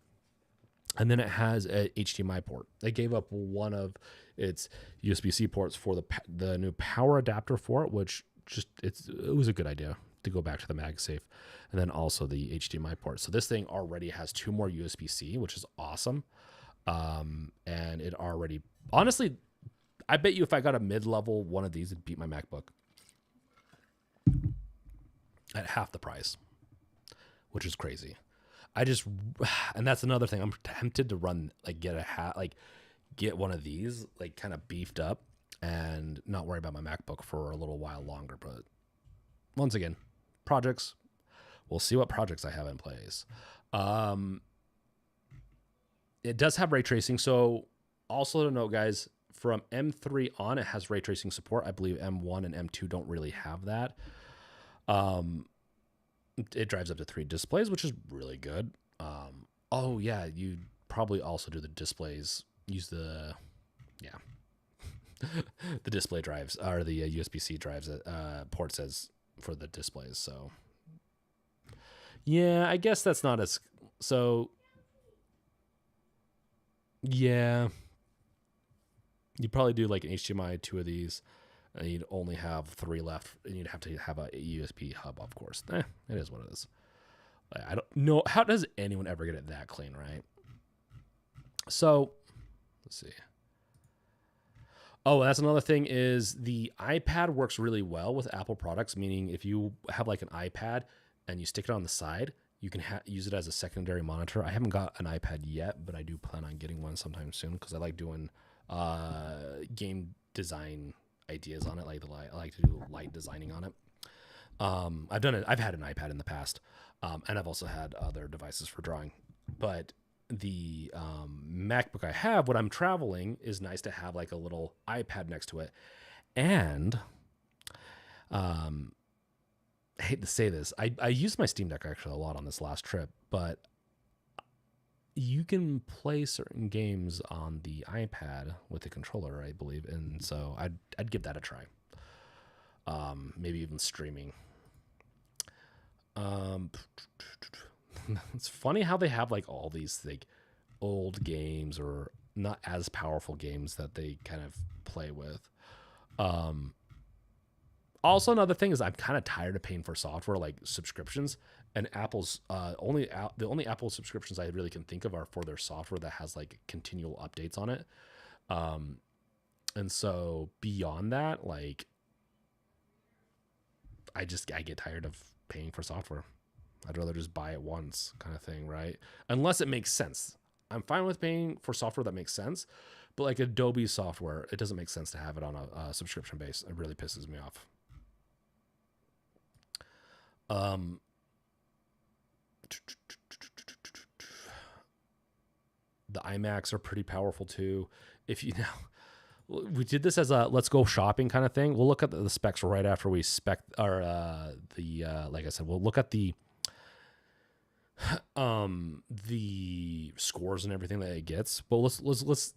and then it has a HDMI port. They gave up one of its USB-C ports for the new power adapter for it, which it was a good idea to go back to the MagSafe, and then also the HDMI port. So this thing already has 2 more USB-C, which is awesome. And it already, honestly, I bet you if I got a mid-level one of these, it'd beat my MacBook at half the price, which is crazy. I just, and that's another thing. I'm tempted to run, like, get one of these, like, kind of beefed up and not worry about my MacBook for a little while longer. But once again, projects, we'll see what projects I have in place. It does have ray tracing. So also to note, guys, from M3 on, it has ray tracing support. I believe M1 and M2 don't really have that. It drives up to 3 displays, which is really good. Oh yeah, you probably also do the displays. Use the the display drives or the USB-C drives ports as for the displays. So yeah, I guess that's not as so. Yeah, you probably do like an HDMI 2 of these. And you'd only have 3 left, and you'd have to have a USB hub, of course. It is what it is. I don't know. How does anyone ever get it that clean, right? So, let's see. Oh, that's another thing is the iPad works really well with Apple products, meaning if you have like an iPad and you stick it on the side, you can use it as a secondary monitor. I haven't got an iPad yet, but I do plan on getting one sometime soon because I like doing game design ideas on it. I like to do light designing on it. I've done it. I've had an iPad in the past, and I've also had other devices for drawing. But the MacBook I have when I'm traveling is nice to have like a little iPad next to it. And I hate to say this, I used my Steam Deck actually a lot on this last trip, but you can play certain games on the iPad with the controller, I believe, and so I'd give that a try. Maybe even streaming. It's funny how they have like all these like old games or not as powerful games that they kind of play with. Also, another thing is I'm kind of tired of paying for software like subscriptions, and Apple's the only Apple subscriptions I really can think of are for their software that has like continual updates on it. And so beyond that, like I get tired of paying for software. I'd rather just buy it once kind of thing, right? Unless it makes sense. I'm fine with paying for software that makes sense, but like Adobe software, it doesn't make sense to have it on a subscription base. It really pisses me off. The iMacs are pretty powerful too. If you know, we did this as a let's go shopping kind of thing. We'll look at the specs right after we spec or like I said, we'll look at the scores and everything that it gets. But let's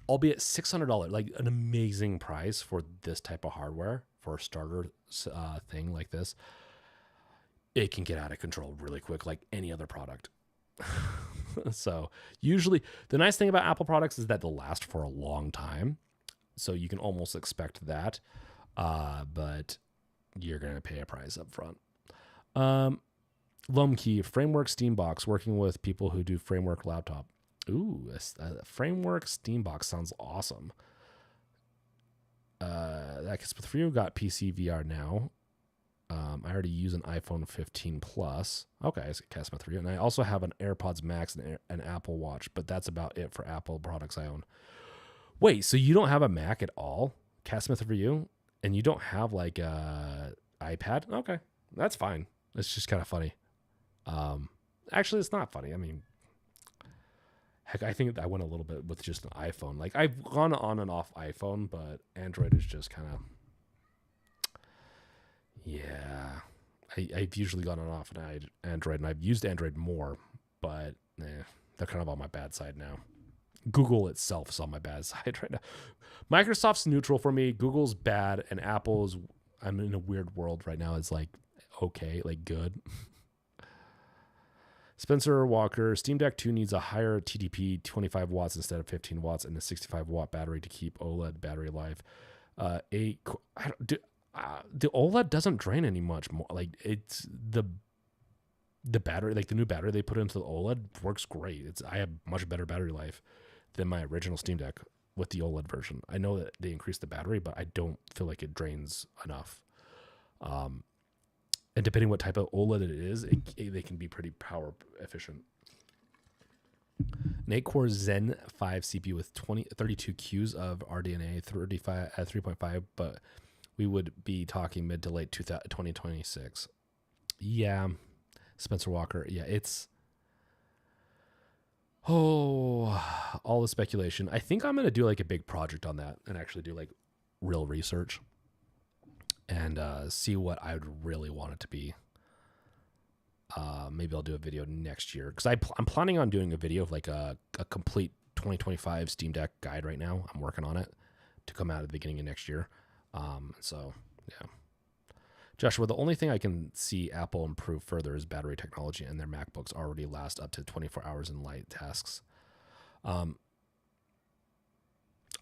albeit $600, like an amazing price for this type of hardware for a starter thing like this. It can get out of control really quick, like any other product. So usually the nice thing about Apple products is that they'll last for a long time. So you can almost expect that, but you're going to pay a price up front. Lumkey, Framework Steambox, working with people who do Framework laptop. Ooh, a Framework Steambox sounds awesome. That gets for you. Got PC VR now. I already use an iPhone 15 Plus. Okay, I cast my 3. And I also have an AirPods Max and an Apple Watch, but that's about it for Apple products I own. Wait, so you don't have a Mac at all, Casmith for you? And you don't have like a iPad? Okay, that's fine. It's just kind of funny. Actually, it's not funny. I mean, heck, I think I went a little bit with just an iPhone. Like I've gone on and off iPhone, but Android is just kind of... Yeah, I've usually gone on off an Android, and I've used Android more, but they're kind of on my bad side now. Google itself is on my bad side right now. Microsoft's neutral for me. Google's bad, and Apple's, I'm in a weird world right now. It's like, okay, like good. Spencer Walker, Steam Deck 2 needs a higher TDP, 25 watts instead of 15 watts, and a 65 watt battery to keep OLED battery life. The OLED doesn't drain any much more. Like it's the battery, like the new battery they put into the OLED works great. I have much better battery life than my original Steam Deck with the OLED version. I know that they increased the battery, but I don't feel like it drains enough. And depending what type of OLED it is, they can be pretty power efficient. An 8-core Zen 5 CPU with 32 Qs of RDNA 3.5, but we would be talking mid to late 2026. Yeah, Spencer Walker. Yeah, it's all the speculation. I think I'm gonna do like a big project on that and actually do like real research and see what I would really want it to be. Maybe I'll do a video next year because I'm planning on doing a video of like a complete 2025 Steam Deck guide right now. I'm working on it to come out at the beginning of next year. So yeah, Joshua, the only thing I can see Apple improve further is battery technology, and their MacBooks already last up to 24 hours in light tasks.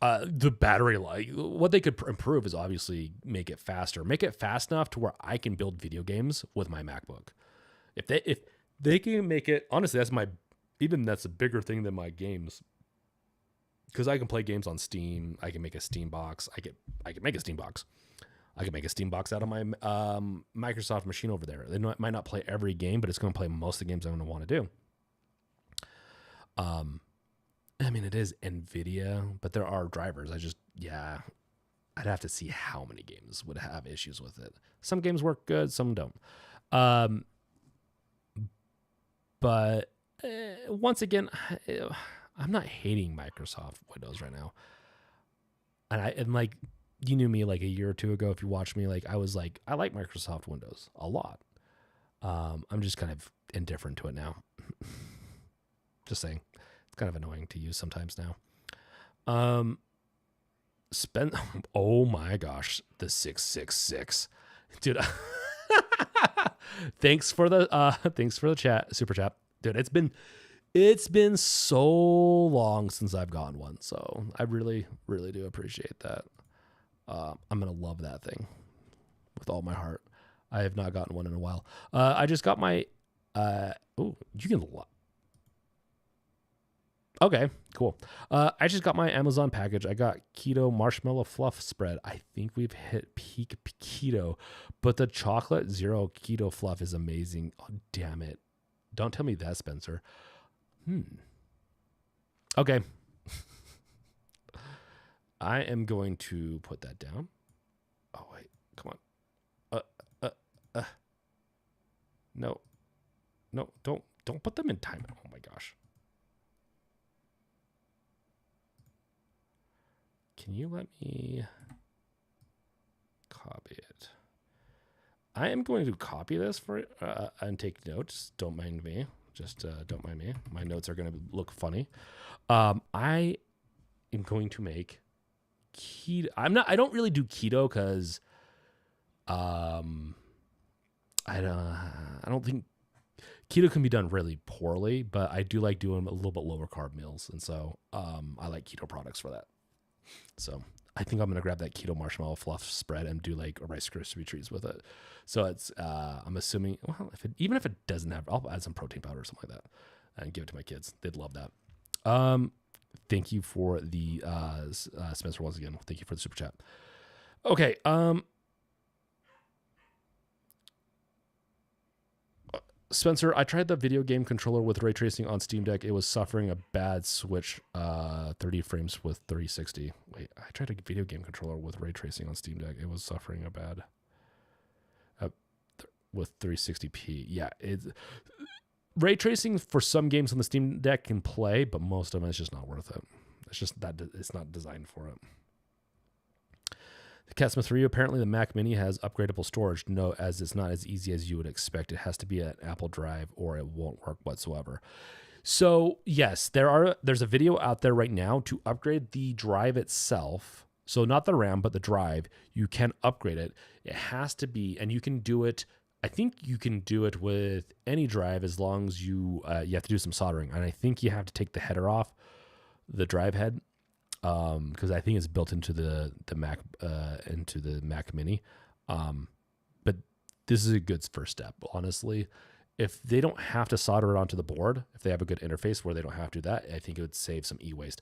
The battery life, what they could improve is obviously make it faster, make it fast enough to where I can build video games with my MacBook. If they can make it, honestly, that's a bigger thing than my games, because I can play games on Steam. I can make a Steam box. I can make a Steam box. I can make a Steam box out of my Microsoft machine over there. They might not play every game, but it's going to play most of the games I'm going to want to do. I mean, it is NVIDIA, but there are drivers. I'd have to see how many games would have issues with it. Some games work good, some don't. But once again, I'm not hating Microsoft Windows right now. And like, you knew me like a year or two ago. If you watched me, like I was like, I like Microsoft Windows a lot. I'm just kind of indifferent to it now. Just saying. It's kind of annoying to use sometimes now. Oh my gosh, the 666, dude. Thanks for the chat, super chat, dude. It's been so long since I've gotten one, so I really, really do appreciate that. I'm gonna love that thing with all my heart. I have not gotten one in a while. I just got my. You can. Okay, cool. I just got my Amazon package. I got keto marshmallow fluff spread. I think we've hit peak keto, but the chocolate zero keto fluff is amazing. Oh, damn it. Don't tell me that, Spencer. Okay. I am going to put that down. Oh, wait. Come on. No, don't put them in timer. Oh my gosh. Can you let me copy it? I am going to copy this for and take notes. Don't mind me. Just don't mind me. My notes are going to look funny. I am going to make keto. I don't really do keto because I don't think keto can be done really poorly, but I do like doing a little bit lower carb meals, and so I like keto products for that. So I think I'm going to grab that keto marshmallow fluff spread and do like a Rice Krispie treats with it. So it's, I'm assuming, well, even if it doesn't have, I'll add some protein powder or something like that and give it to my kids. They'd love that. Thank you for the, Spencer once again. Thank you for the super chat. Okay. Spencer, I tried the video game controller with ray tracing on Steam Deck. It was suffering a bad switch, 30 frames with 360. Wait, I tried a video game controller with ray tracing on Steam Deck. It was suffering a bad with 360p. Yeah, ray tracing for some games on the Steam Deck can play, but most of them it's just not worth it. It's just that it's not designed for it. The Catsmith 3, apparently the Mac Mini has upgradable storage. No, as it's not as easy as you would expect. It has to be an Apple Drive or it won't work whatsoever. So yes, there's a video out there right now to upgrade the drive itself. So not the RAM, but the drive. You can upgrade it. It has to be, and you can do it. I think you can do it with any drive as long as you have to do some soldering. And I think you have to take the header off the drive head. Because I think it's built into the Mac Mini, but this is a good first step. Honestly, if they don't have to solder it onto the board, if they have a good interface where they don't have to do that, I think it would save some e-waste.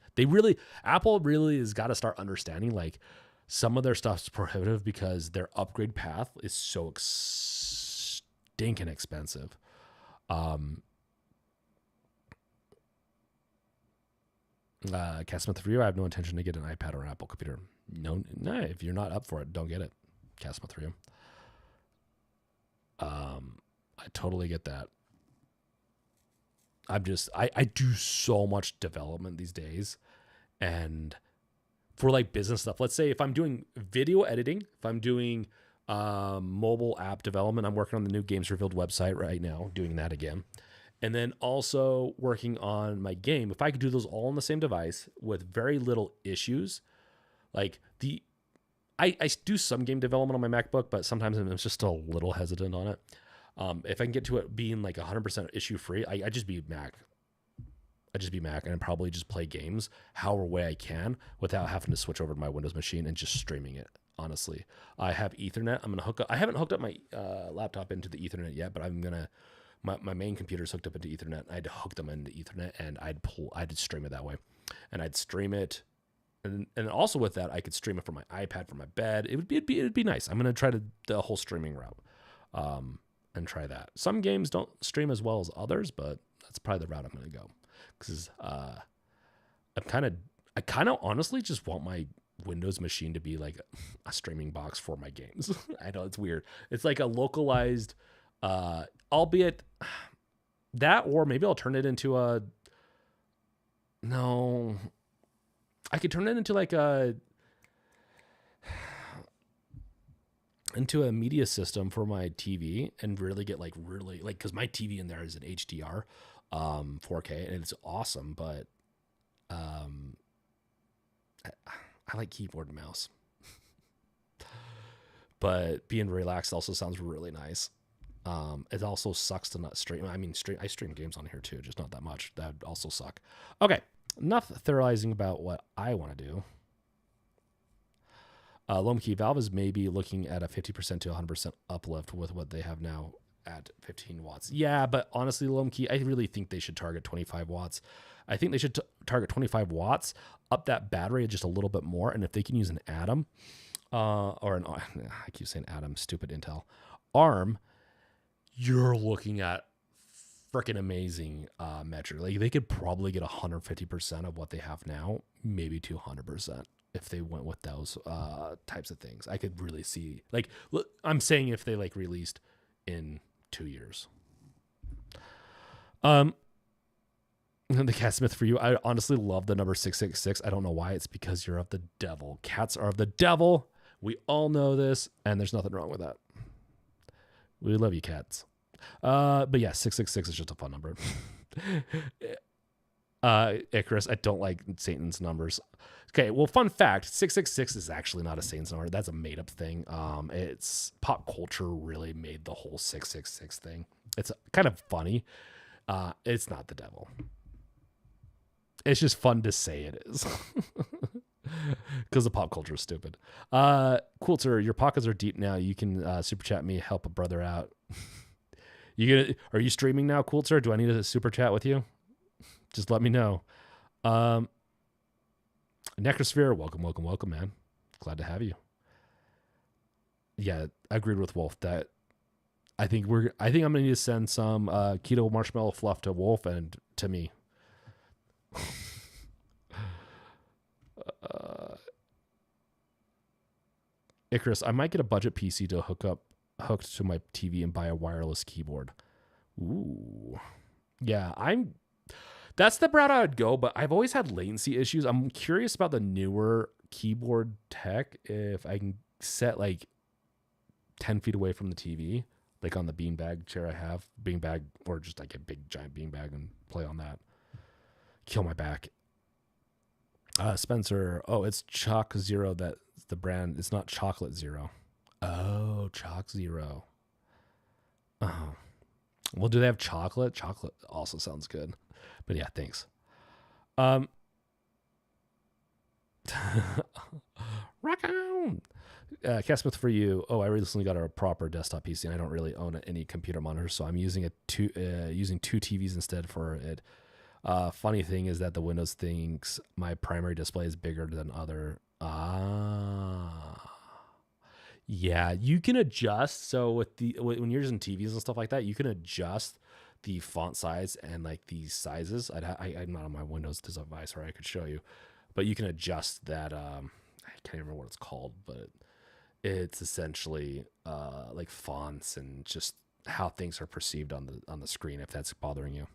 Apple really has got to start understanding like some of their stuff's prohibitive because their upgrade path is so stinking expensive. Cat Smith for you, I have no intention to get an iPad or an Apple computer. No, if you're not up for it, don't get it. Cat Smith for you. I totally get that. I do so much development these days, and for like business stuff, let's say if I'm doing video editing, if I'm doing mobile app development, I'm working on the new Games Revealed website right now, doing that again. And then also working on my game. If I could do those all on the same device with very little issues, like I do some game development on my MacBook, but sometimes I'm just a little hesitant on it. If I can get to it being like 100% issue free, I just be Mac. And I'd probably just play games however way I can without having to switch over to my Windows machine and just streaming it. Honestly, I have Ethernet. I'm gonna hook up. I haven't hooked up my laptop into the Ethernet yet, but I'm gonna. My main computer's hooked up into Ethernet. I'd hook them into Ethernet, and I'd stream it that way, and I'd stream it, and also with that, I could stream it from my iPad from my bed. It'd be nice. I'm gonna try the whole streaming route, and try that. Some games don't stream as well as others, but that's probably the route I'm gonna go, because I kind of honestly just want my Windows machine to be like a streaming box for my games. I know it's weird. It's like a localized. Albeit that, or maybe I'll turn it into I could turn it into like into a media system for my TV and really get like because my TV in there is an HDR 4K and it's awesome, but I like keyboard and mouse. But being relaxed also sounds really nice. It also sucks to not stream. I mean, I stream games on here too, just not that much. That would also suck. Okay, enough theorizing about what I want to do. Lomkey, Valve is maybe looking at a 50% to 100% uplift with what they have now at 15 watts. Yeah, but honestly, Lomkey, I really think they should target 25 watts. I think they should target 25 watts, up that battery just a little bit more, and if they can use an Atom, I keep saying Atom, stupid Intel, ARM, you're looking at freaking amazing metric. Like they could probably get 150% of what they have now, maybe 200% if they went with those types of things. I could really see, like, look, I'm saying if they like released in 2 years. The Cat Smith for you. I honestly love the number 666. I don't know why. It's because you're of the devil. Cats are of the devil. We all know this, and there's nothing wrong with that. We love you, cats. But yeah, 666 is just a fun number. Icarus, I don't like Satan's numbers. Okay, well, fun fact, 666 is actually not a Satan's number. That's a made-up thing. It's pop culture really made the whole 666 thing. It's kind of funny. It's not the devil. It's just fun to say it is. Because the pop culture is stupid. Coulter, your pockets are deep now. You can super chat me, help a brother out. Are you streaming now, Coulter? Do I need a super chat with you? Just let me know. Necrosphere, welcome, man. Glad to have you. Yeah, I agreed with Wolf that I think I'm gonna need to send some keto marshmallow fluff to Wolf and to me. Icarus, I might get a budget PC to hooked to my TV and buy a wireless keyboard. Ooh. Yeah, that's the route I would go, but I've always had latency issues. I'm curious about the newer keyboard tech. If I can set like 10 feet away from the TV, like on the beanbag chair I have, beanbag, or just like a big giant beanbag and play on that. Kill my back. Spencer, it's Chalk Zero. That's the brand. It's not Chocolate Zero. Oh, Chalk Zero. Oh. Well, do they have chocolate? Chocolate also sounds good. But yeah, thanks. Rock on. Cat Smith for you. I recently got a proper desktop PC and I don't really own any computer monitor, so I'm using using two TVs instead for it. Funny thing is that the Windows thinks my primary display is bigger than other. Yeah, you can adjust. So with when you're using TVs and stuff like that, you can adjust the font size and like the sizes. I'm not on my Windows device, or I could show you, but you can adjust that. I can't remember what it's called, but it's essentially like fonts and just how things are perceived on the screen, if that's bothering you.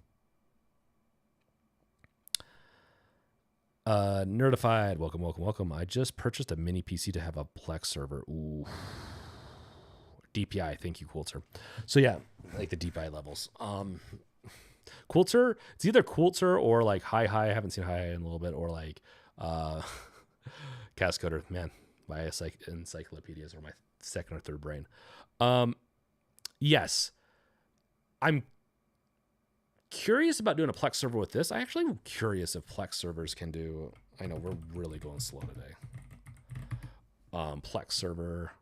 Nerdified, welcome. I just purchased a mini PC to have a Plex server. Ooh. DPI, thank you, Quilter. So yeah, like the DPI levels. Quilter, it's either Quilter or like Hi. I haven't seen Hi in a little bit, or like Cascoder. Man, my encyclopedias are my second or third brain. Yes, I'm curious about doing a Plex server with this. I actually am curious if Plex servers can do. I know we're really going slow today. Plex server,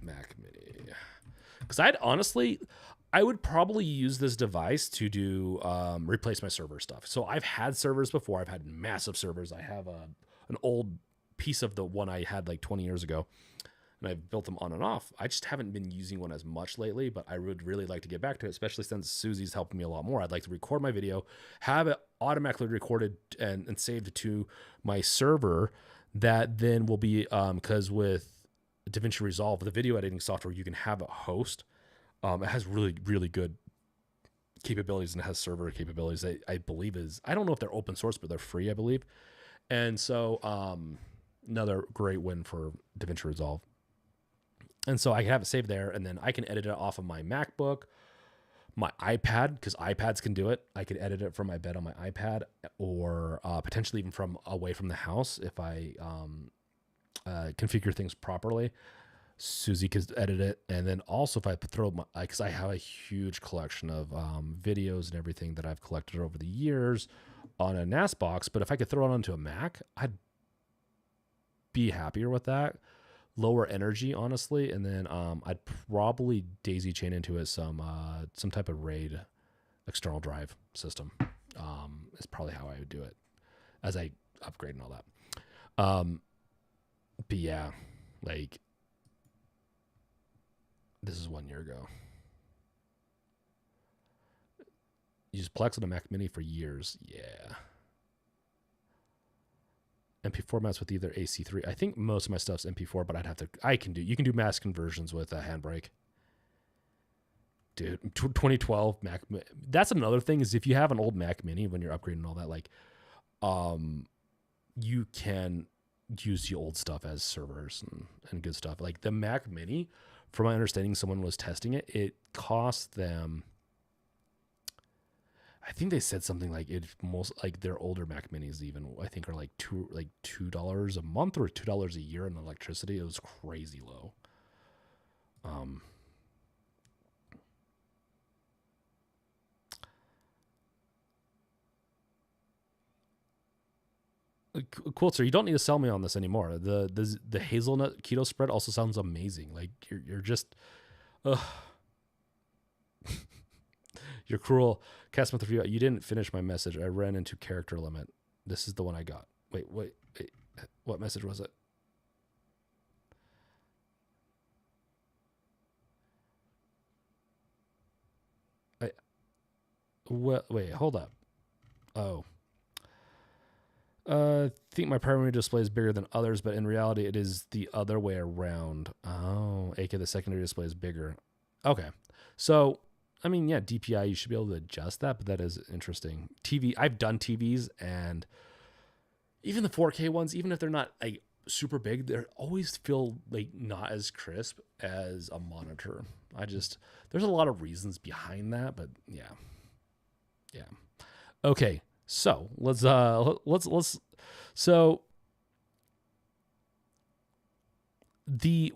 Mac Mini, because I would probably use this device to do replace my server stuff. So I've had servers before. I've had massive servers. I have an old piece of the one I had like 20 years ago, and I've built them on and off. I just haven't been using one as much lately, but I would really like to get back to it, especially since Susie's helping me a lot more. I'd like to record my video, have it automatically recorded and saved to my server. That then will be, because with DaVinci Resolve, the video editing software, you can have a host. It has really, really good capabilities, and it has server capabilities that I believe I don't know if they're open source, but they're free, I believe. And so another great win for DaVinci Resolve. And so I can have it saved there, and then I can edit it off of my MacBook, my iPad, because iPads can do it. I could edit it from my bed on my iPad, or potentially even from away from the house if I configure things properly. Susie could edit it, and then also if I throw because I have a huge collection of videos and everything that I've collected over the years on a NAS box. But if I could throw it onto a Mac, I'd be happier with that. Lower energy, honestly, and then I'd probably daisy chain into it some type of RAID external drive system. Is probably how I would do it as I upgrade and all that. But yeah, like this is 1 year ago. Used Plex on a Mac Mini for years. Yeah. MP formats with either AC3. I think most of my stuff's MP4, but you can do mass conversions with a Handbrake. Dude, 2012 Mac. That's another thing, is if you have an old Mac Mini, when you're upgrading all that, like, you can use the old stuff as servers and good stuff. Like the Mac Mini, from my understanding, someone was testing it. It cost them, I think they said something like their older Mac Minis even, I think, are like $2 a month or $2 a year in electricity. It was crazy low. Quilter, you don't need to sell me on this anymore. The hazelnut keto spread also sounds amazing. Like you're just, you're cruel. Castmouth review. You didn't finish my message. I ran into character limit. This is the one I got. Wait. What message was it? Wait, hold up. Oh. I think my primary display is bigger than others, but in reality, it is the other way around. Oh, aka the secondary display is bigger. Okay. So, I mean, yeah, DPI, you should be able to adjust that, but that is interesting. TV, I've done TVs, and even the 4K ones, even if they're not like super big, they always feel like not as crisp as a monitor. There's a lot of reasons behind that, but yeah. Okay. So let's so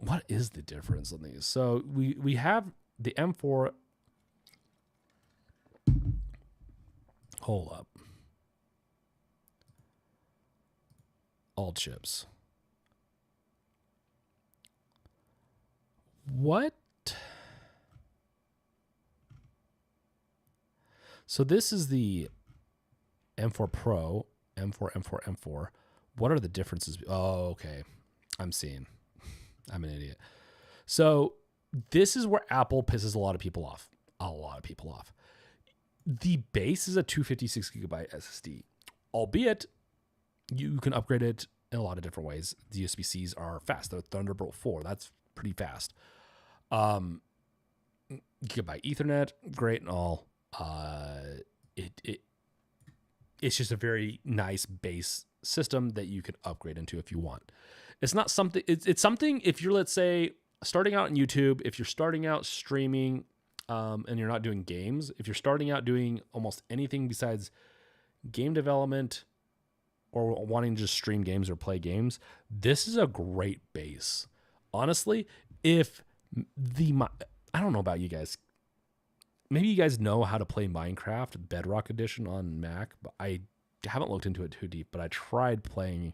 what is the difference on these? So we have the M4. Hold up. All chips. What? So this is the M4 Pro, M4. What are the differences? Oh, okay. I'm seeing. I'm an idiot. So this is where Apple pisses a lot of people off. A lot of people off. The base is a 256 gigabyte SSD, albeit you can upgrade it in a lot of different ways. The USB-Cs are fast. They're Thunderbolt 4. That's pretty fast. Gigabyte Ethernet, great and all. It's just a very nice base system that you can upgrade into if you want. It's not something. It's something if you're, let's say, starting out on YouTube, if you're starting out streaming, and you're not doing games, if you're starting out doing almost anything besides game development or wanting to just stream games or play games, this is a great base. Honestly, if I don't know about you guys. Maybe you guys know how to play Minecraft Bedrock Edition on Mac, but I haven't looked into it too deep, but I tried playing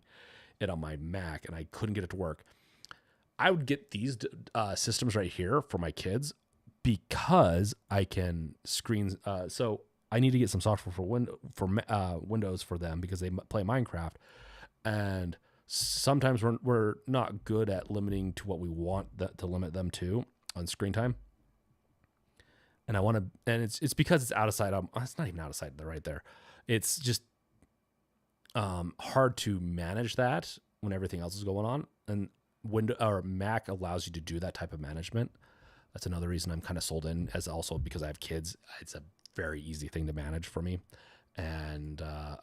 it on my Mac and I couldn't get it to work. I would get these systems right here for my kids because I can screen. So I need to get some software for Windows for them because they play Minecraft, and sometimes we're not good at limiting to what we want to limit them to on screen time. And I want to, and it's because it's out of sight. It's not even out of sight. They're right there. It's just hard to manage that when everything else is going on. And Windows or Mac allows you to do that type of management. That's another reason I'm kind of sold in, as also because I have kids. It's a very easy thing to manage for me. And to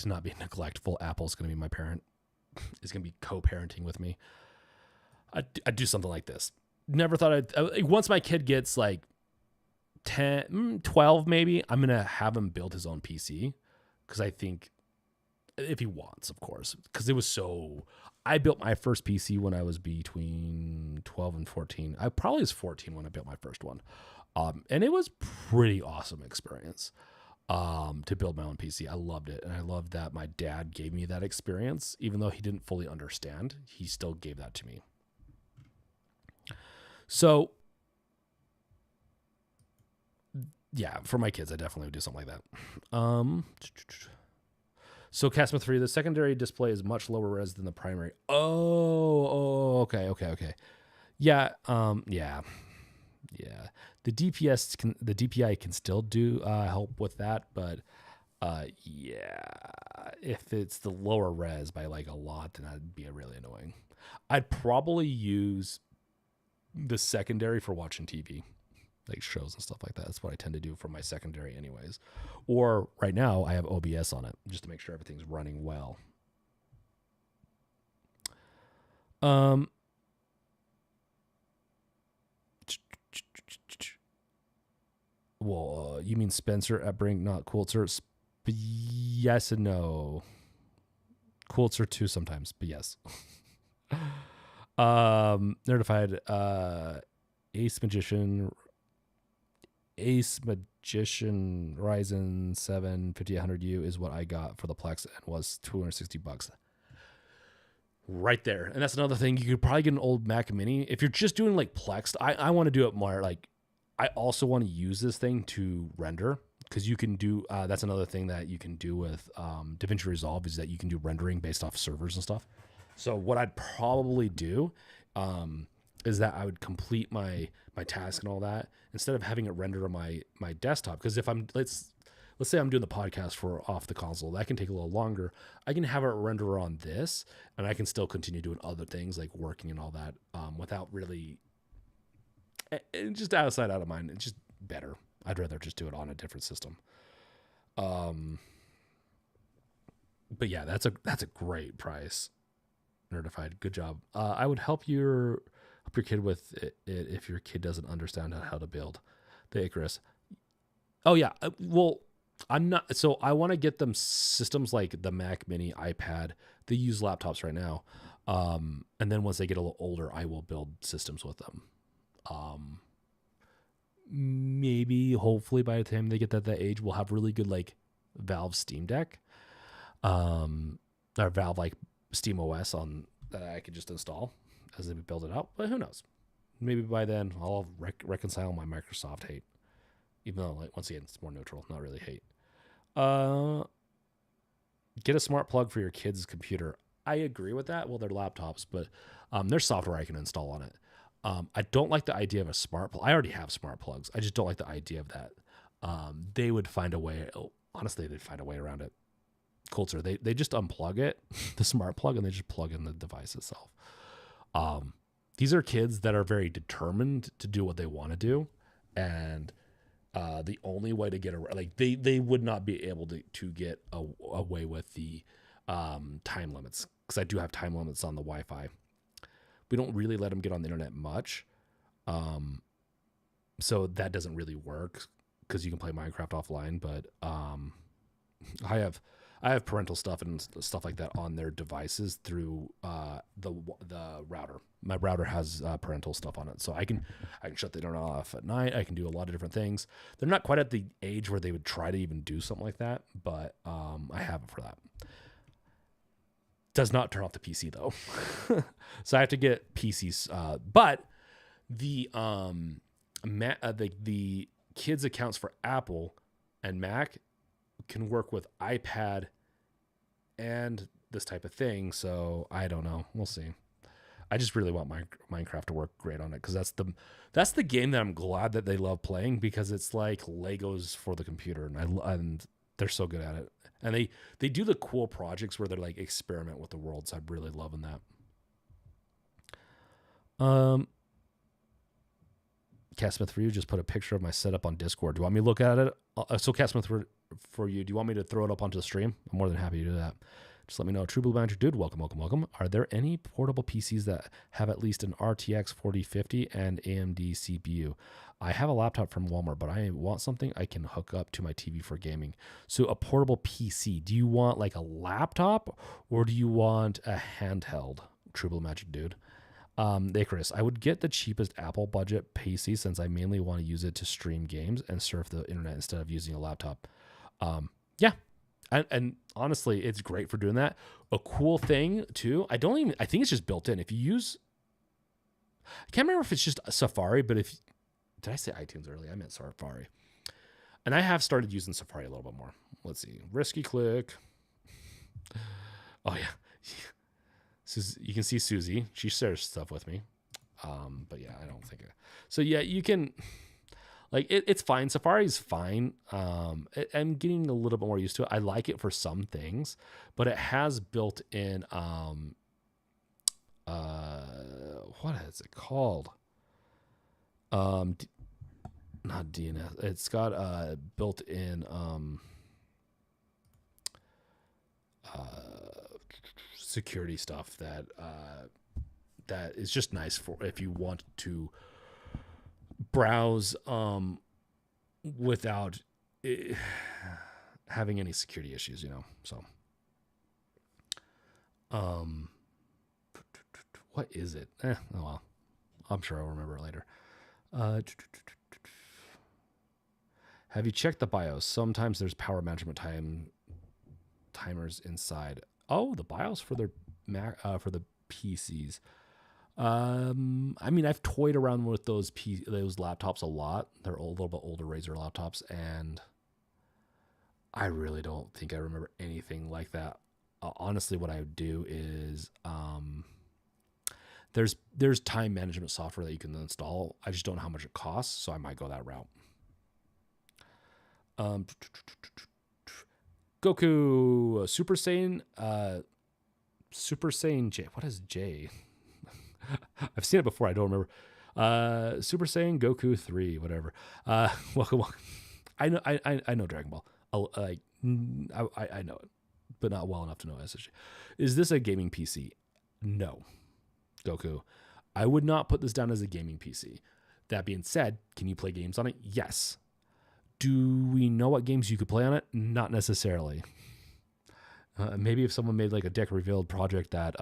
not be neglectful, Apple's going to be my parent. Is going to be co-parenting with me. I'd do something like this. Never thought once my kid gets like 10, 12 maybe, I'm going to have him build his own PC. Because I think, if he wants, of course. Because I built my first PC when I was between 12 and 14. I probably was 14 when I built my first one. And it was pretty awesome experience to build my own PC. I loved it. And I loved that my dad gave me that experience. Even though he didn't fully understand, he still gave that to me. So, yeah, for my kids, I definitely would do something like that. So, Casma 3, the secondary display is much lower res than the primary. Okay. Yeah, yeah. The DPI can still do help with that, but yeah, if it's the lower res by like a lot, then that'd be really annoying. I'd probably use the secondary for watching TV, like shows and stuff like that. That's what I tend to do for my secondary anyways. Or right now I have OBS on it just to make sure everything's running well. Well, you mean Spencer at Brink, not Coulter? Yes and no. Coulter too sometimes, but yes. Nerdified Ace Magician Ryzen 7 5800U is what I got for the Plex and was $260 right there. And that's another thing. You could probably get an old Mac Mini if you're just doing like Plex. I want to do it more like, I also want to use this thing to render, because you can do that's another thing that you can do with DaVinci Resolve, is that you can do rendering based off servers and stuff. So what I'd probably do is that I would complete my task and all that instead of having it render on my desktop. Because if let's say I'm doing the podcast for off the console, that can take a little longer. I can have it render on this, and I can still continue doing other things like working and all that without really, just out of sight, out of mind. It's just better. I'd rather just do it on a different system. But yeah, that's a great price. Nerdified, good job. I would help your kid with it if your kid doesn't understand how to build the Icarus. Oh yeah, well, I'm not. So I want to get them systems like the Mac Mini, iPad. They use laptops right now, and then once they get a little older, I will build systems with them. Maybe, hopefully, by the time they get that age, we'll have really good like Valve Steam Deck, or Valve like Steam OS on that I could just install as they build it out. But who knows? Maybe by then I'll reconcile my Microsoft hate, even though, like, once again, it's more neutral, not really hate. Get a smart plug for your kid's computer. I agree with that. Well, they're laptops, but there's software I can install on it. I don't like the idea of a smart plug. I already have smart plugs. I just don't like the idea of that. They would find a way. Honestly, they'd find a way around it. Coulter, they just unplug it, the smart plug, and they just plug in the device itself. These are kids that are very determined to do what they want to do, and the only way to get around, like they would not be able to get away with the time limits, because I do have time limits on the Wi-Fi. We don't really let them get on the internet much, so that doesn't really work because you can play Minecraft offline. But I have parental stuff and stuff like that on their devices through the router. My router has parental stuff on it, so I can shut the internet off at night. I can do a lot of different things. They're not quite at the age where they would try to even do something like that, but I have it for that. Does not turn off the PC though, so I have to get PCs. But the the kids' accounts for Apple and Mac can work with iPad and this type of thing. So I don't know. We'll see. I just really want Minecraft to work great on it, because that's the game that I'm glad that they love playing, because it's like Legos for the computer, and they're so good at it. And they do the cool projects where they're like experiment with the world. So I'm really loving that. Catsmith for you just put a picture of my setup on Discord. Do you want me to look at it? So Catsmith for you, do you want me to throw it up onto the stream? I'm more than happy to do that. Just let me know. True Blue Magic Dude, welcome. Are there any portable PCs that have at least an RTX 4050 and AMD CPU? I have a laptop from Walmart, but I want something I can hook up to my TV for gaming. So a portable PC. Do you want like a laptop, or do you want a handheld? True Blue Magic Dude. Icarus, I would get the cheapest Apple budget PC, since I mainly want to use it to stream games and surf the internet instead of using a laptop. Yeah. And honestly, it's great for doing that. A cool thing too, I think it's just built in. If you use, I can't remember if it's just Safari, but did I say iTunes earlier? I meant Safari. And I have started using Safari a little bit more. Let's see. Risky click. Oh yeah. You can see Susie. She shares stuff with me. But yeah, I don't think it. So yeah, you can, like, it's fine. Safari's fine. I'm getting a little bit more used to it. I like it for some things, but it has built in, what is it called? Not DNS. It's got built in security stuff that is just nice for if you want to browse without having any security issues, So, what is it? Oh well, I'm sure I'll remember it later. Have you checked the BIOS? Sometimes there's power management timers inside. Oh, the BIOS for their Mac, for the PCs. I mean, I've toyed around with those laptops a lot. They're a little bit older Razer laptops, and I really don't think I remember anything like that. Honestly, what I would do is there's time management software that you can install. I just don't know how much it costs, so I might go that route. Goku Super Saiyan J. What is J? I've seen it before. I don't remember. Super Saiyan Goku 3, whatever. Welcome. I know Dragon Ball. I know it, but not well enough to know SSG. Is this a gaming PC? No. Goku, I would not put this down as a gaming PC. That being said, can you play games on it? Yes. Do we know what games you could play on it? Not necessarily. Maybe if someone made like a deck revealed project that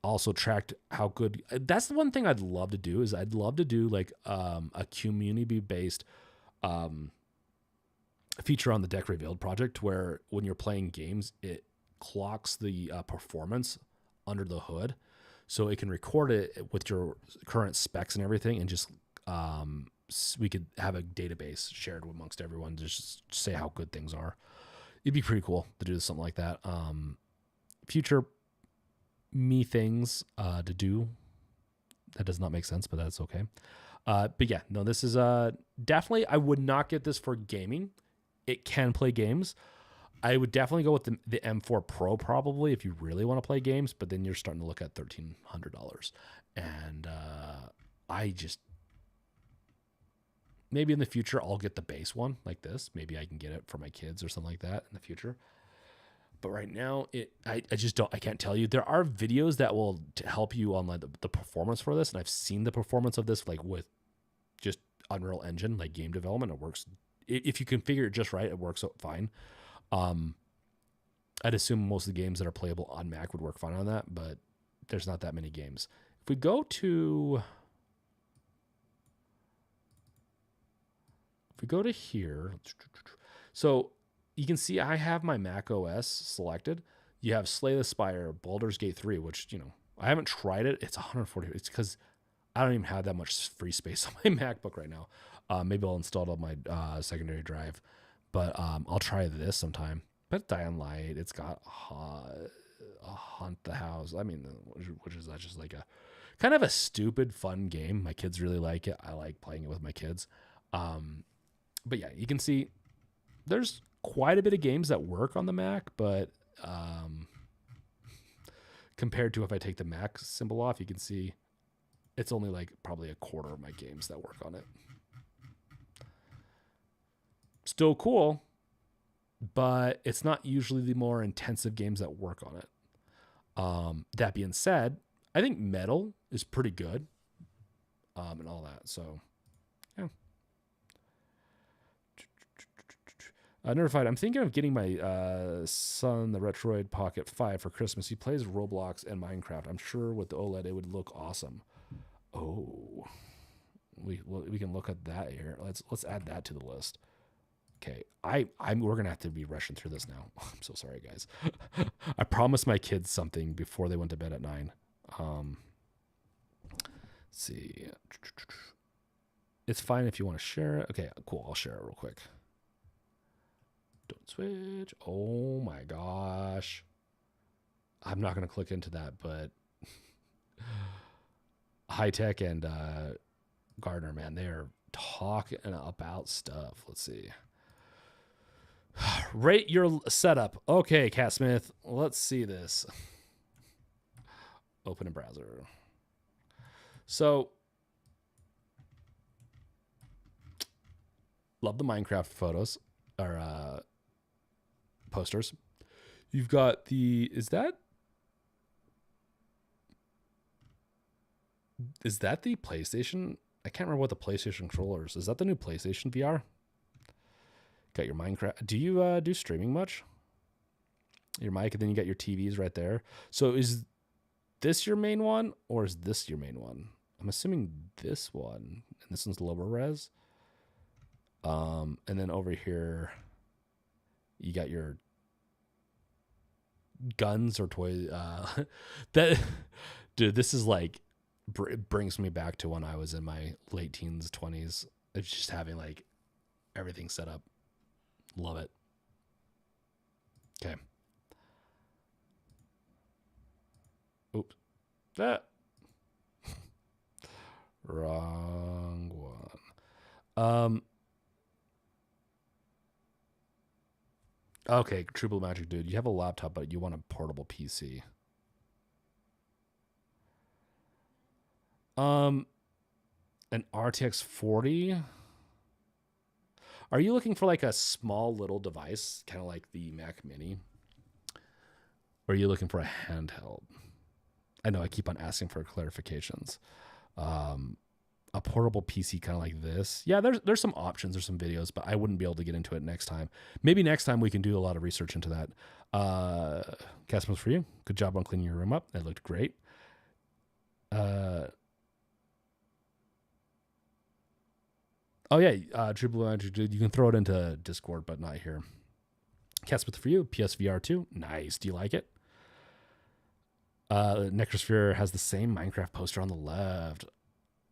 also tracked how good. That's the one thing I'd love to do. Is I'd love to do like a community based feature on the deck revealed project, where when you're playing games, it clocks the performance under the hood, so it can record it with your current specs and everything, and just we could have a database shared amongst everyone to just say how good things are. It'd be pretty cool to do something like that. future me things to do. That does not make sense, but that's okay. But yeah, no, this is definitely, I would not get this for gaming. It can play games. I would definitely go with the M4 Pro probably if you really want to play games, but then you're starting to look at $1,300. And I just, maybe in the future I'll get the base one like this. Maybe I can get it for my kids or something like that in the future. But right now, I just don't, I can't tell you. There are videos that will help you on like the performance for this. And I've seen the performance of this like with just Unreal Engine, like game development. It works. If you configure it just right, it works out fine. I'd assume most of the games that are playable on Mac would work fine on that, but there's not that many games. If we go to here, so you can see I have my Mac OS selected. You have Slay the Spire, Baldur's Gate 3, which, you know, I haven't tried it. It's 140. It's because I don't even have that much free space on my MacBook right now. Maybe I'll install it on my secondary drive, but I'll try this sometime. But Dying Light, it's got Hunt the House. I mean, which is just like a kind of a stupid, fun game. My kids really like it. I like playing it with my kids. But yeah, you can see there's quite a bit of games that work on the Mac, but compared to if I take the Mac symbol off, you can see it's only like probably a quarter of my games that work on it. Still cool, but it's not usually the more intensive games that work on it. That being said, I think Metal is pretty good and all that. So, yeah. Notified, I'm thinking of getting my son the Retroid Pocket 5 for Christmas. He plays Roblox and Minecraft. I'm sure with the OLED it would look awesome. Oh, we can look at that here. Let's add that to the list. Okay, we're gonna have to be rushing through this now. I'm so sorry, guys. I promised my kids something before they went to bed at 9. Let's see. It's fine if you want to share it. Okay, cool. I'll share it real quick. Don't switch. Oh my gosh. I'm not going to click into that, but High Tech and Gardner, man, they're talking about stuff. Let's see. Rate your setup. Okay, Cat Smith, let's see this. Open a browser. So, love the Minecraft photos or posters. You've got is that the PlayStation? I can't remember what the PlayStation controller is. Is that the new PlayStation VR? Got your Minecraft. Do you do streaming much? Your mic, and then you got your TVs right there. So is this your main one, or is this your main one? I'm assuming this one, and this one's lower res. And then over here, you got your guns or toys. That, dude, this is like, it brings me back to when I was in my late teens, 20s. It's just having like everything set up. Love it. Okay. Oops. That. Wrong one. Okay, True Blue Magic Dude, you have a laptop, but you want a portable PC. An RTX 40. Are you looking for like a small little device, kind of like the Mac Mini? Or are you looking for a handheld? I know I keep on asking for clarifications. A portable PC kind of like this. Yeah, there's some options, there's some videos, but I wouldn't be able to get into it next time. Maybe next time we can do a lot of research into that. Customers for you. Good job on cleaning your room up. It looked great. Oh yeah, True Blue Magic Dude. You can throw it into Discord, but not here. Catsmith for you. PSVR 2. Nice. Do you like it? Necrosphere has the same Minecraft poster on the left.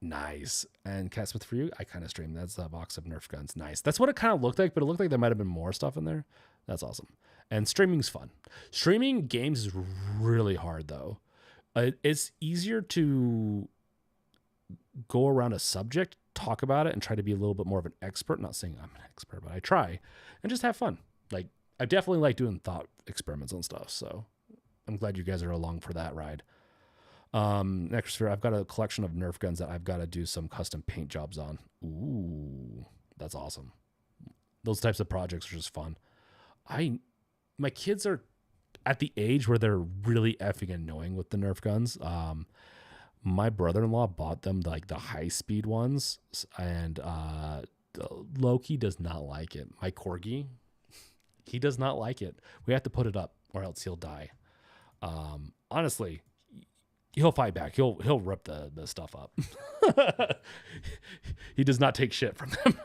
Nice. And Cat Smith for you, I kind of streamed. That's a box of Nerf guns. Nice. That's what it kind of looked like, but it looked like there might have been more stuff in there. That's awesome. And streaming's fun. Streaming games is really hard, though. It's easier to go around a subject, talk about it, and try to be a little bit more of an expert. Not saying I'm an expert, but I try. And just have fun. Like, I definitely like doing thought experiments on stuff. So I'm glad you guys are along for that ride. Next year, I've got a collection of Nerf guns that I've got to do some custom paint jobs on. Ooh, that's awesome. Those types of projects are just fun. My kids are at the age where they're really effing annoying with the Nerf guns. My brother-in-law bought them like the high-speed ones, and Loki does not like it. My corgi, he does not like it. We have to put it up, or else he'll die. Honestly, he'll fight back. He'll rip the stuff up. He does not take shit from them.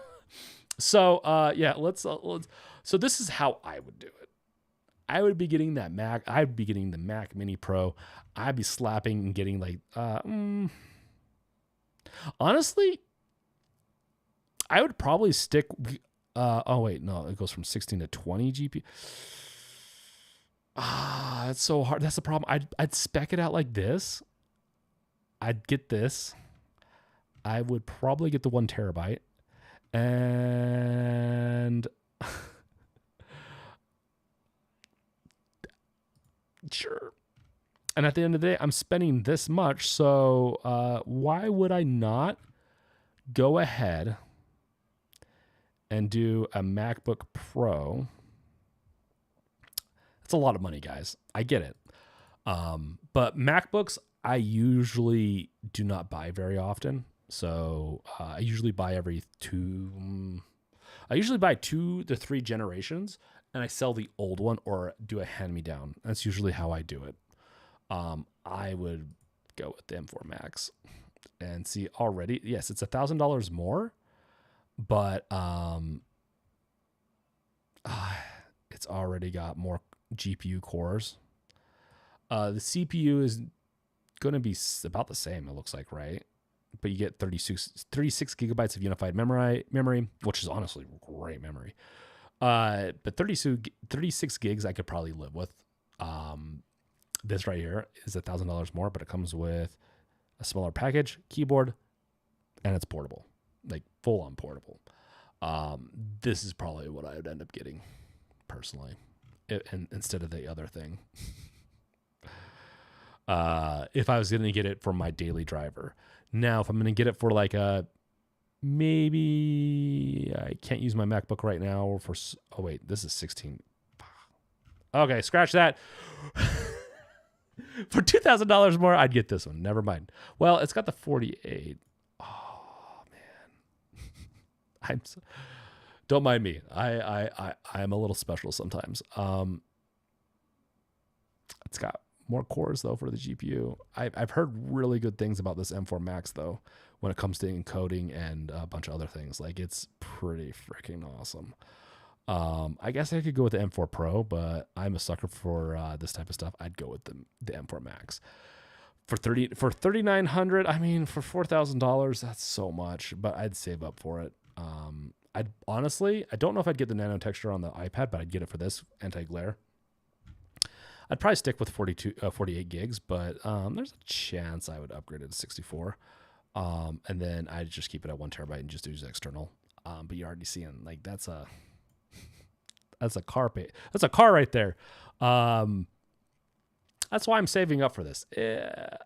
So yeah, let's. So this is how I would do it. I would be getting that Mac. I'd be getting the Mac Mini Pro. I'd be slapping and getting like. Honestly, I would probably stick. Oh wait, no, it goes from 16 to 20 GPU. It's so hard. That's the problem. I'd spec it out like this. I'd get this. I would probably get the 1 terabyte. And sure. And at the end of the day, I'm spending this much. So why would I not go ahead and do a MacBook Pro? It's a lot of money, guys. I get it. But MacBooks, I usually do not buy very often. So I usually buy two to 3 generations, and I sell the old one or do a hand-me-down. That's usually how I do it. I would go with the M4 Max and see already. Yes, it's $1,000 more, but it's already got more GPU cores. The CPU is going to be about the same, it looks like, right? But you get 36 gigabytes of unified memory, which is honestly great memory. But 36 gigs I could probably live with. This right here is $1,000 more, but it comes with a smaller package, keyboard, and it's portable, like full on portable. This is probably what I would end up getting personally, instead of the other thing. If I was going to get it for my daily driver. Now, if I'm going to get it for like maybe I can't use my MacBook right now, or oh wait, this is 16. Okay, scratch that. For $2,000 more, I'd get this one. Never mind. Well, it's got the 48. Oh man, don't mind me. I'm a little special sometimes. It's got more cores though for the GPU. I've heard really good things about this M4 Max though, when it comes to encoding and a bunch of other things. Like, it's pretty freaking awesome. I guess I could go with the M4 Pro, but I'm a sucker for this type of stuff. I'd go with the M4 Max for $3,900. I mean, for $4,000, that's so much, but I'd save up for it. I'd honestly, I don't know if I'd get the nano texture on the iPad, but I'd get it for this anti-glare. I'd probably stick with 48 gigs, but there's a chance I would upgrade it to 64. And then I'd just keep it at 1 terabyte and just use external. But you're already seeing, like, that's a car right there. That's why I'm saving up for this.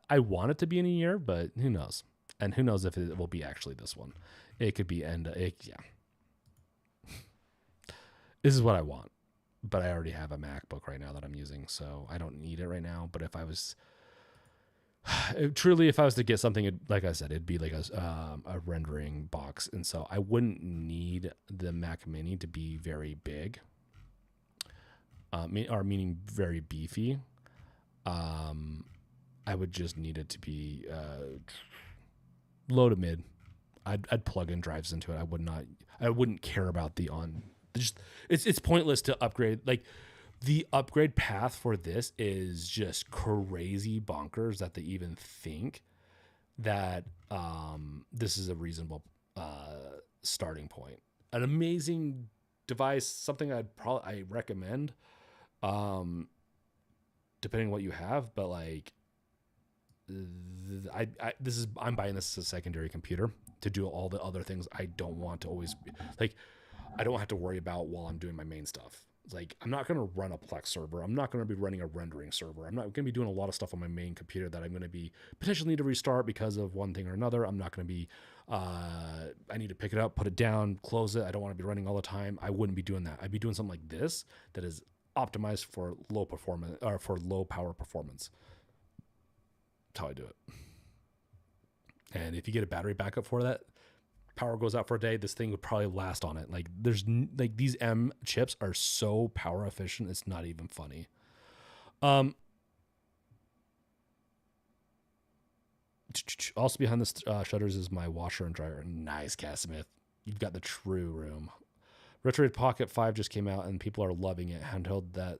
I want it to be in a year, but who knows? And who knows if it will be actually this one? It could be yeah. This is what I want. But I already have a MacBook right now that I'm using, so I don't need it right now. But if I was to get something, like I said, it'd be like a rendering box. And so I wouldn't need the Mac Mini to be very big, meaning very beefy. I would just need it to be low to mid. I'd plug in drives into it. I wouldn't care about it's pointless to upgrade. Like, the upgrade path for this is just crazy bonkers that they even think that this is a reasonable starting point. An amazing device, something I recommend, depending on what you have, but like I'm buying this as a secondary computer to do all the other things I don't want to always be, like, I don't have to worry about while I'm doing my main stuff. It's like, I'm not going to run a Plex server. I'm not going to be running a rendering server. I'm not going to be doing a lot of stuff on my main computer that I'm going to be potentially need to restart because of one thing or another. I'm not going to be, I need to pick it up, put it down, close it. I don't want to be running all the time. I wouldn't be doing that. I'd be doing something like this that is optimized for low performance or for low power performance. That's how I do it. And if you get a battery backup for that, power goes out for a day, this thing would probably last on it. Like, there's like, these M chips are so power efficient, it's not even funny. Also behind the shutters is my washer and dryer. Nice, Cass Smith. You've got the true room. Retroid Pocket 5 just came out and people are loving it. Handheld that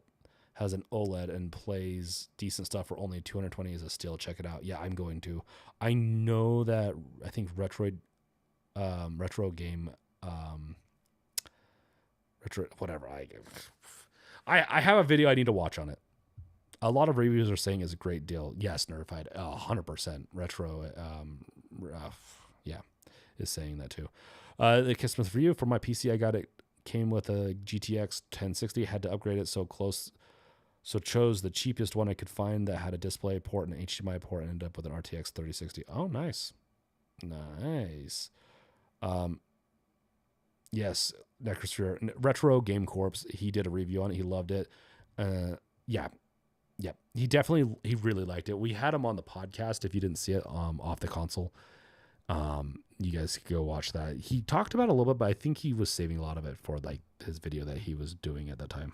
has an OLED and plays decent stuff for only 220 is a steal. Check it out. Yeah, I'm going to. I know that, I think retro game, retro, whatever. I have a video I need to watch on it. A lot of reviews are saying it's a great deal. Yes, Nerfied, 100%. Retro, yeah, is saying that too. The Kismet for you, for my PC, I got it. Came with a GTX 1060. Had to upgrade it so chose the cheapest one I could find that had a display port and an HDMI port, and ended up with an RTX 3060. Oh, nice. Nice. Yes, Necrosphere. Retro Game Corps, he did a review on it. He loved it. Yeah. He really liked it. We had him on the podcast. If you didn't see it, off the console, you guys could go watch that. He talked about it a little bit, but I think he was saving a lot of it for like his video that he was doing at that time.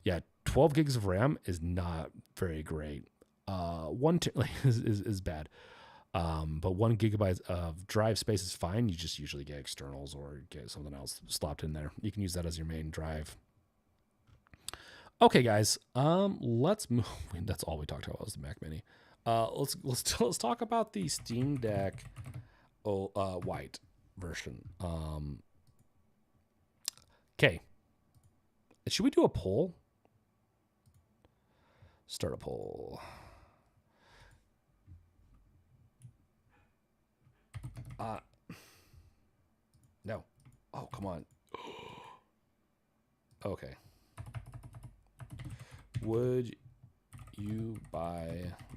Yeah, 12 gigs of RAM is not very great. Is bad. But 1 gigabyte of drive space is fine. You just usually get externals or get something else slopped in there. You can use that as your main drive. Okay, guys. Let's move. That's all we talked about was the Mac Mini. Let's talk about the Steam Deck white version. Okay. Should we do a poll? Start a poll. No. Oh, come on. Okay. Would you buy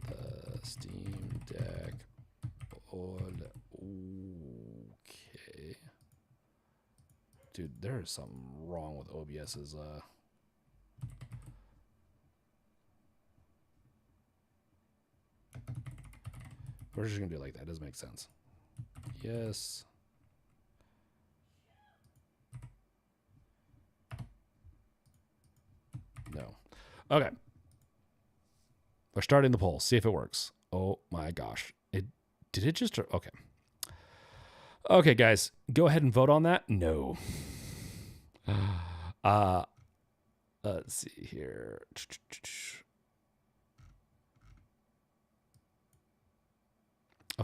the Steam Deck? Okay. Dude, there is something wrong with OBS's we're just gonna do it like that. It doesn't make sense. Yes. No. Okay. We're starting the poll. See if it works. Oh my gosh. Did it just... Okay. Okay, guys. Go ahead and vote on that. No. Let's see here.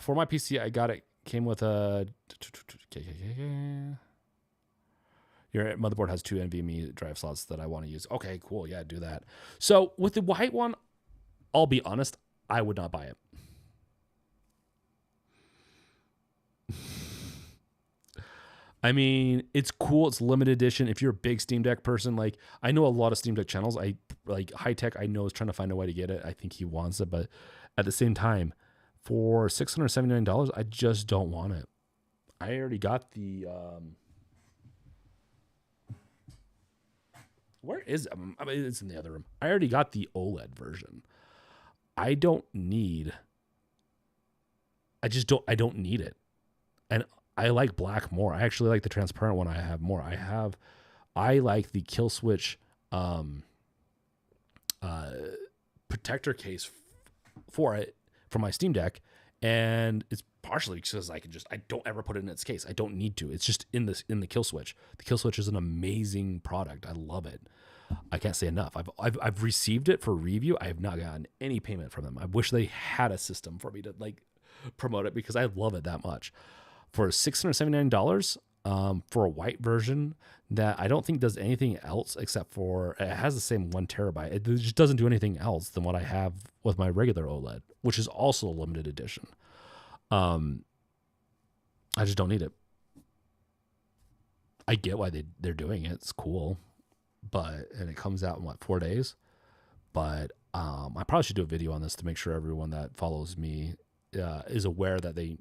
For my PC, I got it. Came with a... Your motherboard has 2 NVMe drive slots that I want to use. Okay, cool. Yeah, do that. So with the white one, I'll be honest, I would not buy it. I mean, it's cool. It's limited edition. If you're a big Steam Deck person, like I know a lot of Steam Deck channels. I like High Tech. I know is trying to find a way to get it. I think he wants it, but at the same time, for $679, I just don't want it. I already got the. Where is it? I mean, it's in the other room. I already got the OLED version. I don't need. I don't need it, and I like black more. I actually like the transparent one. I have more. I like the kill switch protector case for it for my Steam Deck, and it's partially because I don't ever put it in its case. I don't need to. It's just in the kill switch. The kill switch is an amazing product. I love it. I can't say enough. I've received it for review. I have not gotten any payment from them. I wish they had a system for me to like promote it because I love it that much. For $679 for a white version that I don't think does anything else except for it has the same 1 terabyte. It just doesn't do anything else than what I have with my regular OLED, which is also a limited edition. I just don't need it. I get why they're doing it. It's cool. And it comes out in 4 days. But I probably should do a video on this to make sure everyone that follows me is aware that they